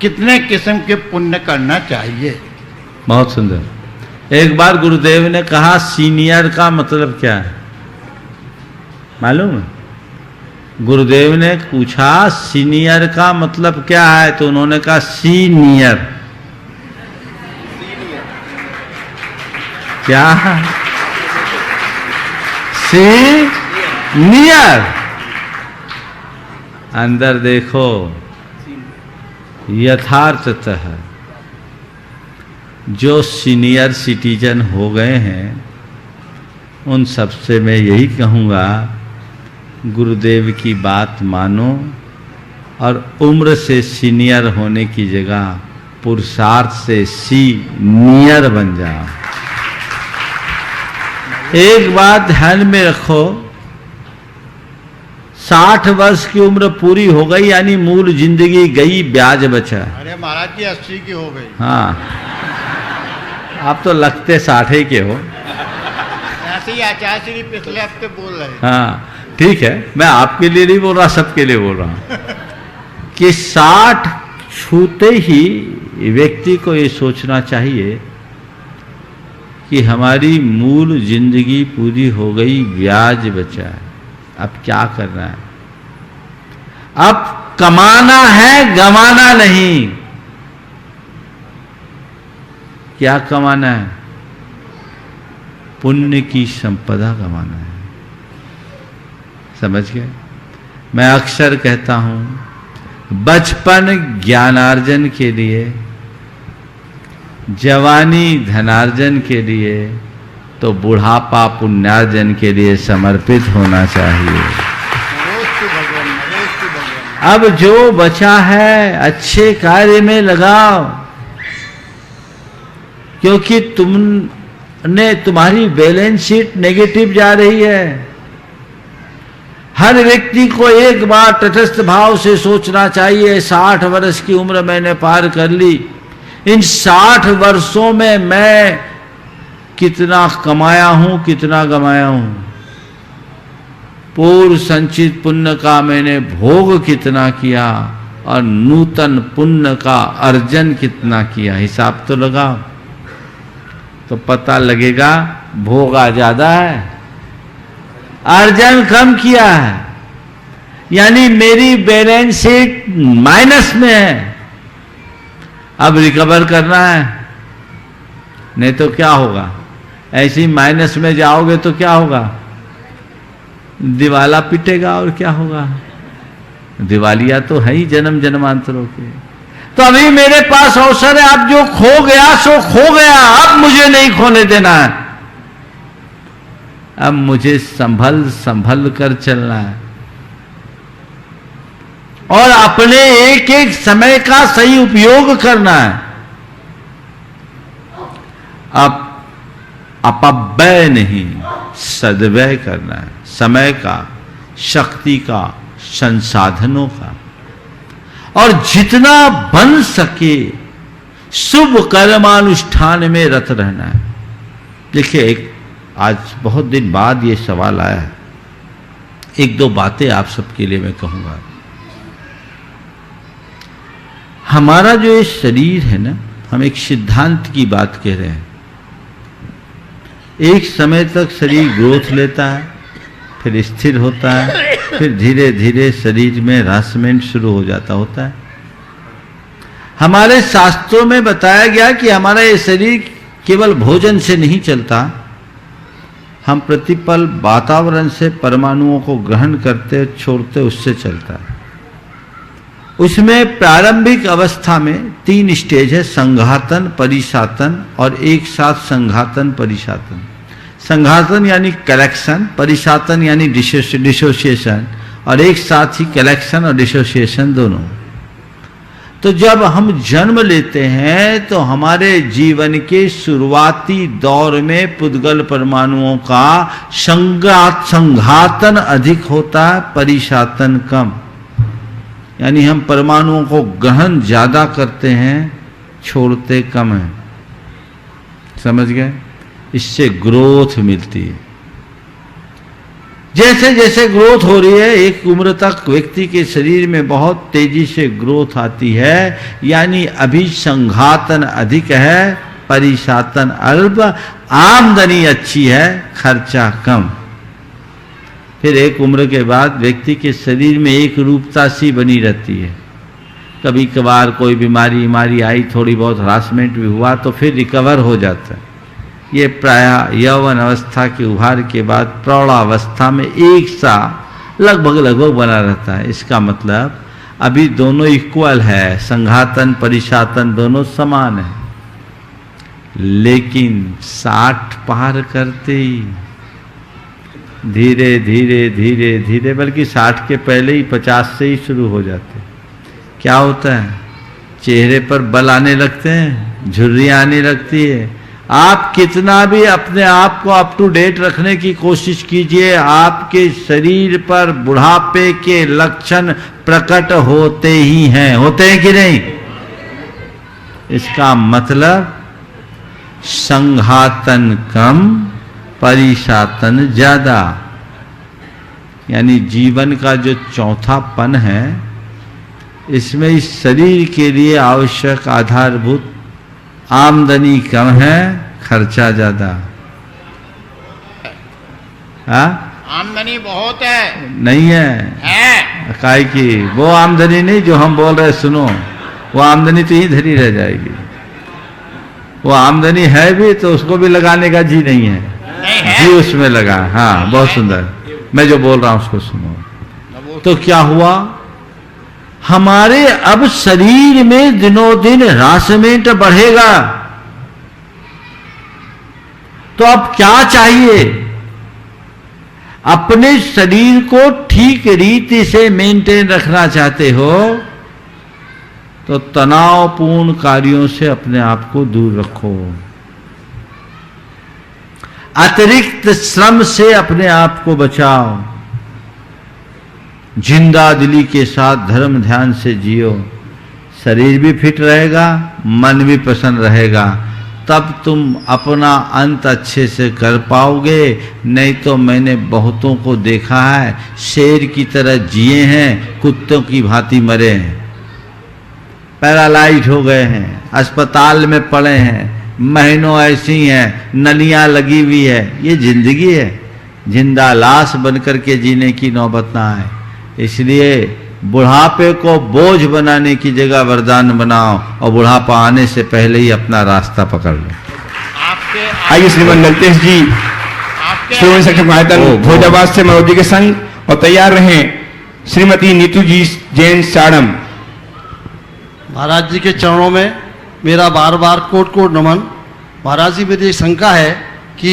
कितने किस्म के पुण्य करना चाहिए? बहुत सुंदर। एक बार गुरुदेव ने कहा सीनियर का मतलब क्या है मालूम है? गुरुदेव ने पूछा सीनियर का मतलब क्या है, तो उन्होंने कहा सीनियर। क्या? सीनियर। अंदर देखो, यथार्थतः जो सीनियर सिटीजन हो गए हैं उन सबसे मैं यही कहूँगा, गुरुदेव की बात मानो और उम्र से सीनियर होने की जगह पुरुषार्थ से सीनियर बन जाओ। एक बात ध्यान में रखो, 60 वर्ष की उम्र पूरी हो गई यानी मूल जिंदगी गई, ब्याज बचा। अरे महाराज जी 80 की हो गई। हाँ, आप तो लगते 60 के हो। ऐसे ही आचार्य श्री पिछले हफ्ते बोल रहे हैं। हाँ ठीक है, मैं आपके लिए नहीं बोल रहा, सबके लिए बोल रहा हूं कि 60 छूते ही व्यक्ति को ये सोचना चाहिए कि हमारी मूल जिंदगी पूरी हो गई, ब्याज बचा है, अब क्या करना है? अब कमाना है, गंवाना नहीं। क्या कमाना है? पुण्य की संपदा कमाना है। समझ गए? मैं अक्सर कहता हूं, बचपन ज्ञानार्जन के लिए, जवानी धनार्जन के लिए, तो बुढ़ापा पुण्यार्जन के लिए समर्पित होना चाहिए। अब जो बचा है अच्छे कार्य में लगाओ, क्योंकि तुम्हारी बैलेंस शीट नेगेटिव जा रही है। हर व्यक्ति को एक बार तटस्थ भाव से सोचना चाहिए, 60 वर्ष की उम्र मैंने पार कर ली, इन 60 वर्षों में मैं कितना कमाया हूं, कितना गमाया हूं, पूर्व संचित पुण्य का मैंने भोग कितना किया और नूतन पुण्य का अर्जन कितना किया। हिसाब तो लगाओ, तो पता लगेगा भोगा ज्यादा है, अर्जन कम किया है, यानी मेरी बैलेंस शीट माइनस में है। अब रिकवर करना है, नहीं तो क्या होगा? ऐसी माइनस में जाओगे तो क्या होगा? दिवाला पिटेगा और क्या होगा? दिवालिया तो है ही जन्म जन्मांतरों के। तो अभी मेरे पास अवसर है, अब जो खो गया सो खो गया, अब मुझे नहीं खोने देना है। अब मुझे संभल संभल कर चलना है और अपने एक एक समय का सही उपयोग करना है। अब अपव्यय नहीं, सद्व्यय करना है, समय का, शक्ति का, संसाधनों का, और जितना बन सके शुभ कर्मानुष्ठान में रत रहना है। देखिए, आज बहुत दिन बाद ये सवाल आया है, एक दो बातें आप सबके लिए मैं कहूंगा। हमारा जो ये शरीर है ना, हम एक सिद्धांत की बात कह रहे हैं। एक समय तक शरीर ग्रोथ लेता है, फिर स्थिर होता है, फिर धीरे धीरे शरीर में ह्रासमेंट शुरू हो जाता होता है। हमारे शास्त्रों में बताया गया कि हमारा ये शरीर केवल भोजन से नहीं चलता, हम प्रतिपल वातावरण से परमाणुओं को ग्रहण करते छोड़ते उससे चलता है। उसमें प्रारंभिक अवस्था में 3 स्टेज है, संघातन, परिसातन और एक साथ संघातन परिसातन। संघातन यानी कलेक्शन, परिसातन यानी डिसोसिएशन, और एक साथ ही कलेक्शन और डिसोसिएशन दोनों। तो जब हम जन्म लेते हैं तो हमारे जीवन के शुरुआती दौर में पुद्गल परमाणुओं का संघातन अधिक होता है, परिशातन कम। यानी हम परमाणुओं को ग्रहण ज्यादा करते हैं, छोड़ते कम है। समझ गए? इससे ग्रोथ मिलती है। जैसे जैसे ग्रोथ हो रही है, एक उम्र तक व्यक्ति के शरीर में बहुत तेजी से ग्रोथ आती है, यानी अभी संघातन अधिक है, परिशातन अल्प, आमदनी अच्छी है, खर्चा कम। फिर एक उम्र के बाद व्यक्ति के शरीर में एक रूपता सी बनी रहती है। कभी कभार कोई बीमारी आई, थोड़ी बहुत हरासमेंट भी हुआ तो फिर रिकवर हो जाता है। ये प्रायः यौवन अवस्था के उभार के बाद प्रौढ़ावस्था में एक सा लगभग बना रहता है। इसका मतलब अभी दोनों इक्वल है, संघातन परिशातन दोनों समान है। लेकिन 60 पार करते ही धीरे धीरे धीरे धीरे, बल्कि 60 के पहले ही 50 से ही शुरू हो जाते। क्या होता है? चेहरे पर बल आने लगते हैं, झुर्रियां आने लगती है। आप कितना भी अपने आप को अप टू डेट रखने की कोशिश कीजिए, आपके शरीर पर बुढ़ापे के लक्षण प्रकट होते ही हैं। होते हैं कि नहीं? इसका मतलब संघातन कम, परिशातन ज्यादा। यानी जीवन का जो चौथापन है, इसमें इस शरीर के लिए आवश्यक आधारभूत आमदनी कम है, खर्चा ज्यादा। आमदनी बहुत है। नहीं है काय की वो आमदनी नहीं जो हम बोल रहे, सुनो, वो आमदनी तो ही धरी रह जाएगी। वो आमदनी है भी तो उसको भी लगाने का जी नहीं है, जी उसमें लगा। हाँ, बहुत सुंदर। मैं जो बोल रहा हूं उसको सुनो। तो क्या हुआ? हमारे अब शरीर में दिनों दिन हरासमेंट बढ़ेगा। तो अब क्या चाहिए? अपने शरीर को ठीक रीति से मेंटेन रखना चाहते हो तो तनावपूर्ण कार्यों से अपने आप को दूर रखो। अतिरिक्त श्रम से अपने आप को बचाओ। जिंदा दिली के साथ धर्म ध्यान से जियो। शरीर भी फिट रहेगा, मन भी प्रसन्न रहेगा, तब तुम अपना अंत अच्छे से कर पाओगे। नहीं तो मैंने बहुतों को देखा है, शेर की तरह जिए हैं, कुत्तों की भांति मरे हैं, पैरालाइज हो गए हैं, अस्पताल में पड़े हैं, महीनों ऐसी हैं, नलियां लगी हुई है। ये जिंदगी है। जिंदा लाश बनकर के जीने की नौबत ना आए। इसलिए बुढ़ापे को बोझ बनाने की जगह वरदान बनाओ और बुढ़ापा आने से पहले ही अपना रास्ता पकड़ लो। आइए श्रीमान ललितेश जी श्रोमणी संघ आयतन भोजाबाद से मनोज जी के संग, और तैयार रहें श्रीमती नीतू जी जैन साड़म। महाराज जी के चरणों में मेरा बार बार कोट कोट नमन। महाराज जी, मेरी शंका है कि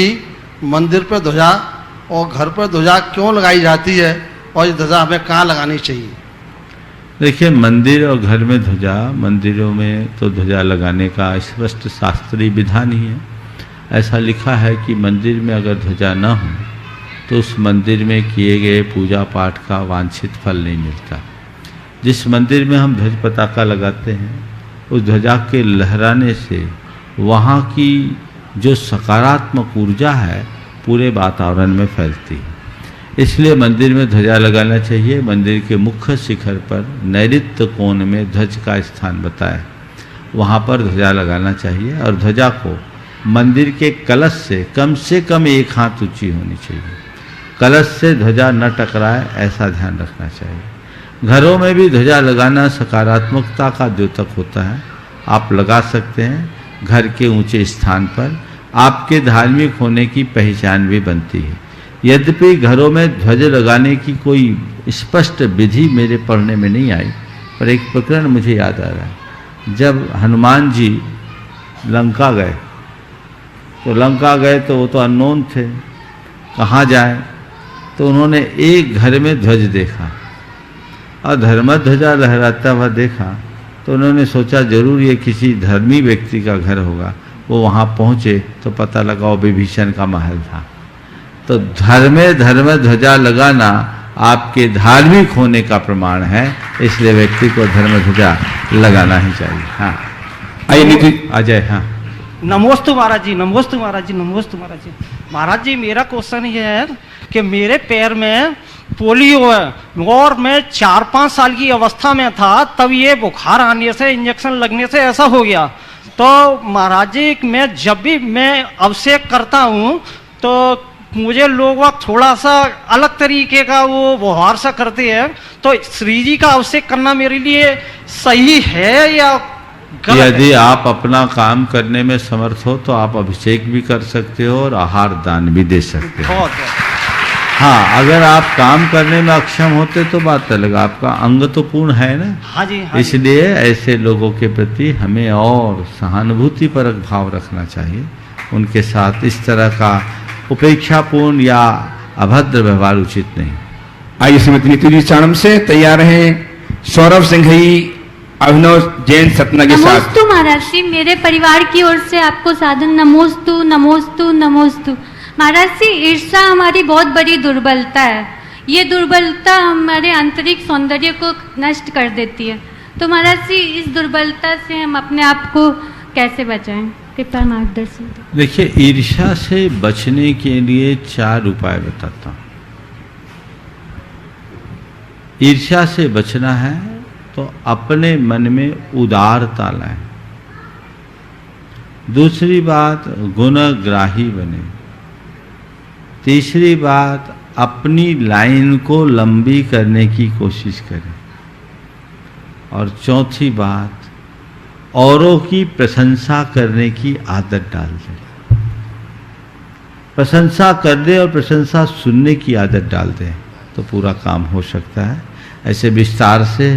मंदिर पर ध्वजा और घर पर ध्वजा क्यों लगाई जाती है और ये ध्वजा हमें कहाँ लगानी चाहिए? देखिए, मंदिर और घर में ध्वजा, मंदिरों में तो ध्वजा लगाने का स्पष्ट शास्त्रीय विधान ही है। ऐसा लिखा है कि मंदिर में अगर ध्वजा न हो तो उस मंदिर में किए गए पूजा पाठ का वांछित फल नहीं मिलता। जिस मंदिर में हम ध्वज पताका लगाते हैं, उस ध्वजा के लहराने से वहाँ की जो सकारात्मक ऊर्जा है पूरे वातावरण में फैलती है। इसलिए मंदिर में ध्वजा लगाना चाहिए। मंदिर के मुख्य शिखर पर नैऋत्य कोण में ध्वज का स्थान बताया, वहाँ पर ध्वजा लगाना चाहिए। और ध्वजा को मंदिर के कलश से कम 1 हाथ ऊंची होनी चाहिए। कलश से ध्वजा न टकराए, ऐसा ध्यान रखना चाहिए। घरों में भी ध्वजा लगाना सकारात्मकता का द्योतक होता है। आप लगा सकते हैं घर के ऊंचे स्थान पर। आपके धार्मिक होने की पहचान भी बनती है। यद्यपि घरों में ध्वज लगाने की कोई स्पष्ट विधि मेरे पढ़ने में नहीं आई, पर एक प्रकरण मुझे याद आ रहा है। जब हनुमान जी लंका गए तो वो तो अननोन थे, कहाँ जाए, तो उन्होंने एक घर में ध्वज देखा और धर्मध्वजा लहराता हुआ देखा तो उन्होंन सोचा जरूर ये किसी धर्मी व्यक्ति का घर होगा। वो वहाँ पहुँचे तो पता लगा वो विभीषण का महल था। तो धर्म ध्वजा लगाना आपके धार्मिक होने का प्रमाण है, इसलिए व्यक्ति को धर्म ध्वजा लगाना ही चाहिए। हाँ आइए अजय। हाँ नमोस्तु महाराज जी, नमोस्तु महाराज जी, नमोस्तु महाराज जी। महाराज जी मेरा क्वेश्चन ये है कि मेरे पैर में पोलियो है और मैं 4-5 साल की अवस्था में था, तब ये बुखार आने से इंजेक्शन लगने से ऐसा हो गया। तो महाराज जी मैं जब भी मैं अभिषेक करता हूँ तो मुझे लोग थोड़ा सा अलग तरीके का वो व्यवहार सा करते हैं, तो श्री जी का अभिषेक करना मेरे लिए सही है या यदि आप अपना काम करने में समर्थ हो तो आप अभिषेक भी कर सकते हो और आहार दान भी दे सकते हो। हाँ अगर आप काम करने में अक्षम होते तो बात अलग, आपका अंग तो पूर्ण है ना। हाँ जी, हाँ इसलिए ऐसे लोगों के प्रति हमें और सहानुभूति परक भाव रखना चाहिए। उनके साथ इस तरह का उपेक्षापूर्ण या अभद्र व्यवहार उचित नहीं। आइए श्रीमती नीतू जी चाणम से तैयार हैं सौरभ सिंघई अभिनव जैन सतना के साथ। नमोस्तु महाराज जी, मेरे परिवार की ओर से आपको साधन नमोस्तु नमोस्तु नमोस्तु। महाराज जी ईर्ष्या हमारी बहुत बड़ी दुर्बलता है, ये दुर्बलता हमारे आंतरिक सौंदर्य को नष्ट कर देती है। तो महाराज जी इस दुर्बलता से हम अपने आप को कैसे बचाएं, कृपया मार्गदर्शन दें। देखिए ईर्ष्या से बचने के लिए 4 उपाय बताता हूँ। ईर्ष्या से बचना है तो अपने मन में उदारता लाएं। दूसरी बात गुणग्राही बने। तीसरी बात अपनी लाइन को लंबी करने की कोशिश करें। और चौथी बात औरों की प्रशंसा करने की आदत डाल दें। प्रशंसा करने और प्रशंसा सुनने की आदत डाल दें तो पूरा काम हो सकता है। ऐसे विस्तार से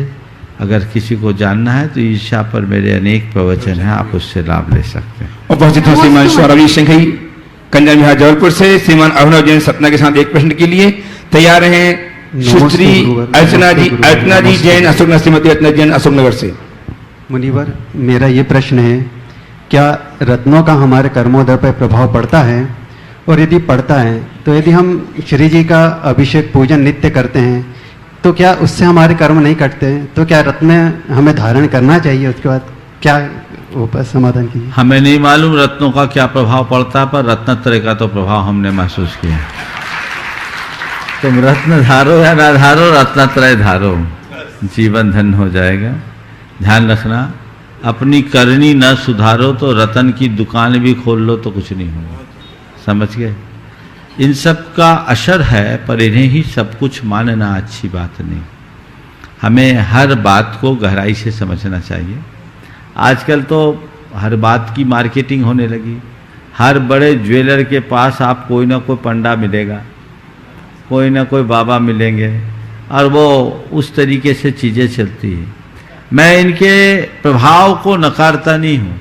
अगर किसी को जानना है तो ईर्ष्या पर मेरे अनेक प्रवचन हैं, आप उससे लाभ ले सकते हैं। उपस्थित हैं श्रीमान सौरभ सिंघई कंजन विहार जबलपुर से, श्रीमान अभिनव जैन सतना के साथ एक प्रश्न के लिए तैयार हैं सुश्री अर्चना जी जैन अशोकनगर, श्रीमती अर्चना जैन अशोकनगर से। मुनिवर मेरा ये प्रश्न है, क्या रत्नों का हमारे कर्मोदय पर प्रभाव पड़ता है, और यदि पड़ता है तो यदि हम श्री जी का अभिषेक पूजन नित्य करते हैं तो क्या उससे हमारे कर्म नहीं कटते हैं? तो क्या रत्न हमें धारण करना चाहिए? उसके बाद क्या समाधान कीजिए। हमें नहीं मालूम रत्नों का क्या प्रभाव पड़ता है, पर रत्नत्रय का तो प्रभाव हमने महसूस किया। तुम रत्न धारो या ना धारो, रत्नत्रय धारो, जीवन धन हो जाएगा। ध्यान रखना, अपनी करनी न सुधारो तो रतन की दुकान भी खोल लो तो कुछ नहीं होगा। समझ गए? इन सब का असर है, पर इन्हें ही सब कुछ मानना अच्छी बात नहीं। हमें हर बात को गहराई से समझना चाहिए। आजकल तो हर बात की मार्केटिंग होने लगी। हर बड़े ज्वेलर के पास आप कोई ना कोई पंडा मिलेगा, कोई ना कोई बाबा मिलेंगे, और वो उस तरीके से चीज़ें चलती हैं। मैं इनके प्रभाव को नकारता नहीं हूँ,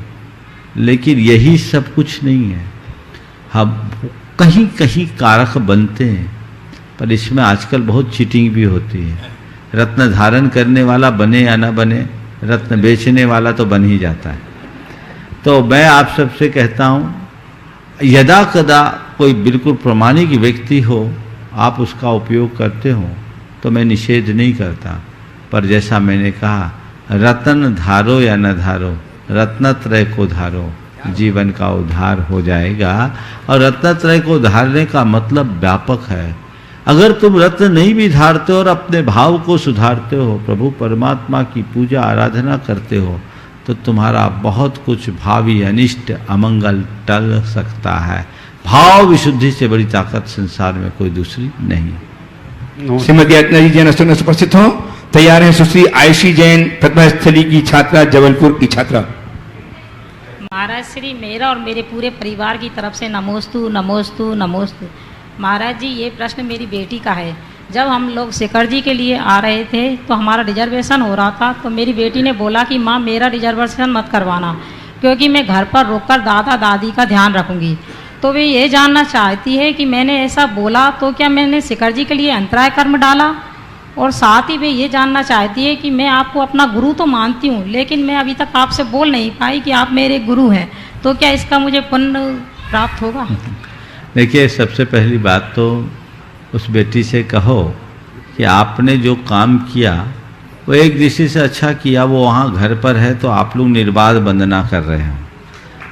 लेकिन यही सब कुछ नहीं है। हम कहीं कहीं कारक बनते हैं, पर इसमें आजकल बहुत चीटिंग भी होती है। रत्न धारण करने वाला बने या ना बने, रत्न बेचने वाला तो बन ही जाता है। तो मैं आप सबसे कहता हूँ, यदा कदा कोई बिल्कुल प्रामाणिक व्यक्ति हो, आप उसका उपयोग करते हो तो मैं निषेध नहीं करता, पर जैसा मैंने कहा, रत्न धारो या न धारो, रत्नत्रय को धारो, जीवन का उद्धार हो जाएगा। और रत्नत्रय को धारने का मतलब व्यापक है। अगर तुम रत्न नहीं भी धारते हो और अपने भाव को सुधारते हो, प्रभु परमात्मा की पूजा आराधना करते हो, तो तुम्हारा बहुत कुछ भावी अनिष्ट अमंगल टल सकता है। भाव विशुद्धि से बड़ी ताकत संसार में कोई दूसरी नहीं। श्रीमती अर्चना जी जैन अशोकनगर से उपस्थित हो। तैयार हैं सुश्री आयुषी जैन प्रतिभा स्थली की छात्रा, जबलपुर की छात्रा। महाराज श्री मेरा और मेरे पूरे परिवार की तरफ से नमोस्तु नमोस्तु नमोस्तु। महाराज जी ये प्रश्न मेरी बेटी का है। जब हम लोग शिखर जी के लिए आ रहे थे तो हमारा रिजर्वेशन हो रहा था, तो मेरी बेटी ने बोला कि माँ मेरा रिजर्वेशन मत करवाना, क्योंकि मैं घर पर रुककर दादा दादी का ध्यान रखूँगी। तो वे ये जानना चाहती है कि मैंने ऐसा बोला तो क्या मैंने शिखर जी के लिए अंतराय कर्म डाला, और साथ ही वे ये जानना चाहती है कि मैं आपको अपना गुरु तो मानती हूँ, लेकिन मैं अभी तक आपसे बोल नहीं पाई कि आप मेरे गुरु हैं, तो क्या इसका मुझे पुण्य प्राप्त होगा? देखिए, सबसे पहली बात तो उस बेटी से कहो कि आपने जो काम किया वो एक दृष्टि से अच्छा किया, वो वहाँ घर पर है तो आप लोग निर्बाध वंदना कर रहे हो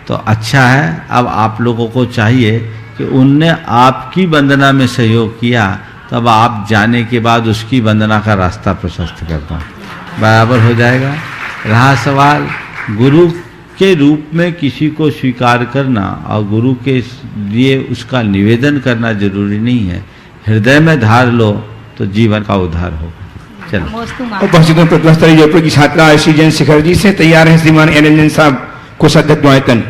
तो अच्छा है। अब आप लोगों को चाहिए कि उनने आपकी वंदना में सहयोग किया, तब आप जाने के बाद उसकी वंदना का रास्ता प्रशस्त कर दो, बराबर हो जाएगा। रहा सवाल गुरु के रूप में किसी को स्वीकार करना और गुरु के लिए उसका निवेदन करना जरूरी नहीं है, हृदय में धार लो तो जीवन का उद्धार होगा। चलो। उपस्थितों प्रतिभा स्तरीय जयपुर की छात्रा श्री जैन शिखर जी से तैयार है श्रीमान एन साहब को सदक दुआएं।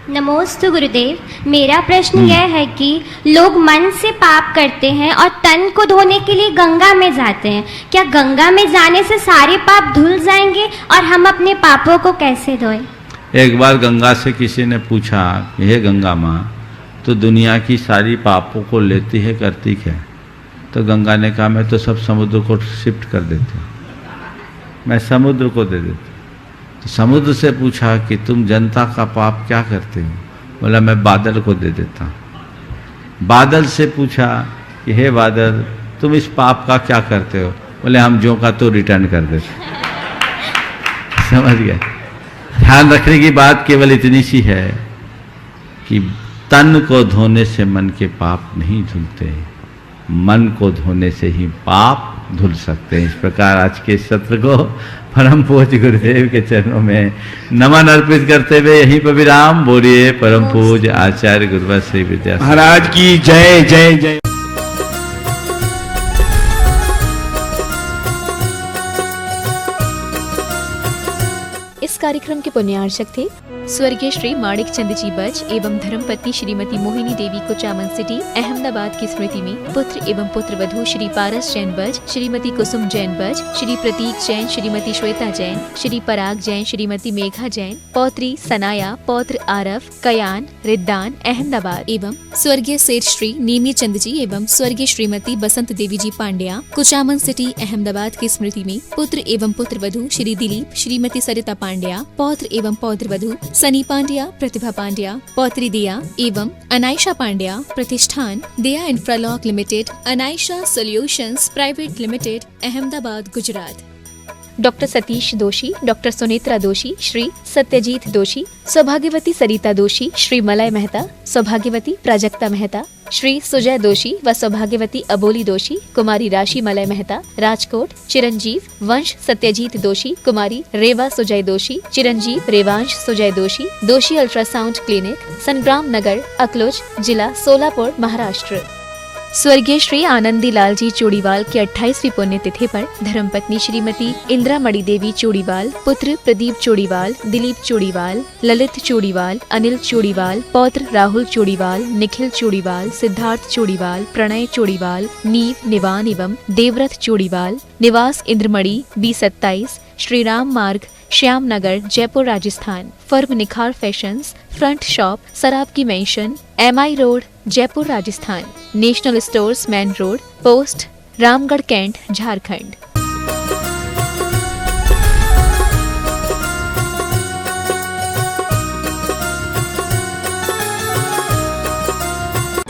नमोस्तु गुरुदेव, मेरा प्रश्न यह है कि लोग मन से पाप करते हैं और तन को धोने के लिए गंगा में जाते हैं, क्या गंगा में जाने से सारे पाप धुल जाएंगे और हम अपने पापों को कैसे धोएं? एक बार गंगा से किसी ने पूछा कि हे गंगा माँ, तो दुनिया की सारी पापों को लेती है, करती क्या? तो गंगा ने कहा मैं तो सब समुद्र को शिफ्ट कर देती हूँ, मैं समुद्र को दे देती हूँ। तो समुद्र से पूछा कि तुम जनता का पाप क्या करते हो? बोला मैं बादल को दे देता हूँ। बादल से पूछा कि हे बादल तुम इस पाप का क्या करते हो? बोले हम जो का तो रिटर्न कर देते। समझ गए? ध्यान रखने की बात केवल इतनी सी है कि तन को धोने से मन के पाप नहीं धुलते, मन को धोने से ही पाप धुल सकते हैं। इस प्रकार आज के सत्र को परम पूज्य गुरुदेव के चरणों में नमन अर्पित करते हुए यहीं पर विराम। बोलिए परम पूज्य आचार्य गुरुवर श्री विद्या महाराज की जय जय जय। इस कार्यक्रम के पुण्यार्चक थे स्वर्गीय श्री माणिक चंद जी बज एवं धर्मपत्नी श्रीमती मोहिनी देवी कुचामन सिटी अहमदाबाद की स्मृति में पुत्र एवं पुत्र वधू श्री पारस जैन बज, श्रीमती कुसुम जैन बज, श्री प्रतीक जैन, श्रीमती श्वेता जैन, श्री पराग जैन, श्रीमती मेघा जैन, पौत्री सनाया, पौत्र आरफ, कयान, रिद्दान अहमदाबाद एवं स्वर्गीय सेठ श्री नीमी चंद जी एवं स्वर्गीय श्रीमती बसंत देवी जी पांड्या कुचामन सिटी अहमदाबाद की स्मृति में पुत्र एवं पुत्र वधू श्री दिलीप, श्रीमती सरिता पांड्या, पौत्र एवं पौत्र वधू सनी पांड्या, प्रतिभा पांड्या, पौत्री दिया एवं अनायशा पांड्या, प्रतिष्ठान Diya Infralock Limited, Anaisha Solutions Private Limited, Ahmedabad, Gujarat. Doctor Satish Doshi, doctor Sunetra दोषी, श्री सत्यजीत दोषी, सौभाग्यवती सरिता दोषी, श्री मलय मेहता, सौभाग्यवती प्राजक्ता मेहता, श्री सुजय दोषी व सौभाग्यवती अबोली दोषी, कुमारी राशि मलय मेहता, राजकोट, चिरंजीव वंश सत्यजीत दोषी, कुमारी रेवा सुजय दोषी, चिरंजीव रेवांश सुजय दोषी, दोषी अल्ट्रासाउंड क्लिनिक, संग्राम नगर, अकलोज, जिला सोलापुर, महाराष्ट्र। स्वर्गीय श्री आनंदी लाल जी चोड़ीवाल की 28वीं पुण्यतिथि पर धर्मपत्नी श्रीमती इंदिरा मणि देवी चोड़ीवाल, पुत्र प्रदीप चोड़ीवाल, दिलीप चोड़ीवाल, ललित चोड़ीवाल, अनिल चोड़ीवाल, पौत्र राहुल चोड़ीवाल, निखिल चोड़ीवाल, सिद्धार्थ चोड़ीवाल, प्रणय चोड़ीवाल, नीव निवान एवं देवव्रत चोड़ीवाल, निवास Indramani B27, Shri Ram Marg, Shyam Nagar, Jaipur, Rajasthan. Firm Nikhar fashions, front shop, Sarab की mansion, MI road, Jaipur, Rajasthan. National stores, main road, post, Ramgarh, cantt, Jharkhand.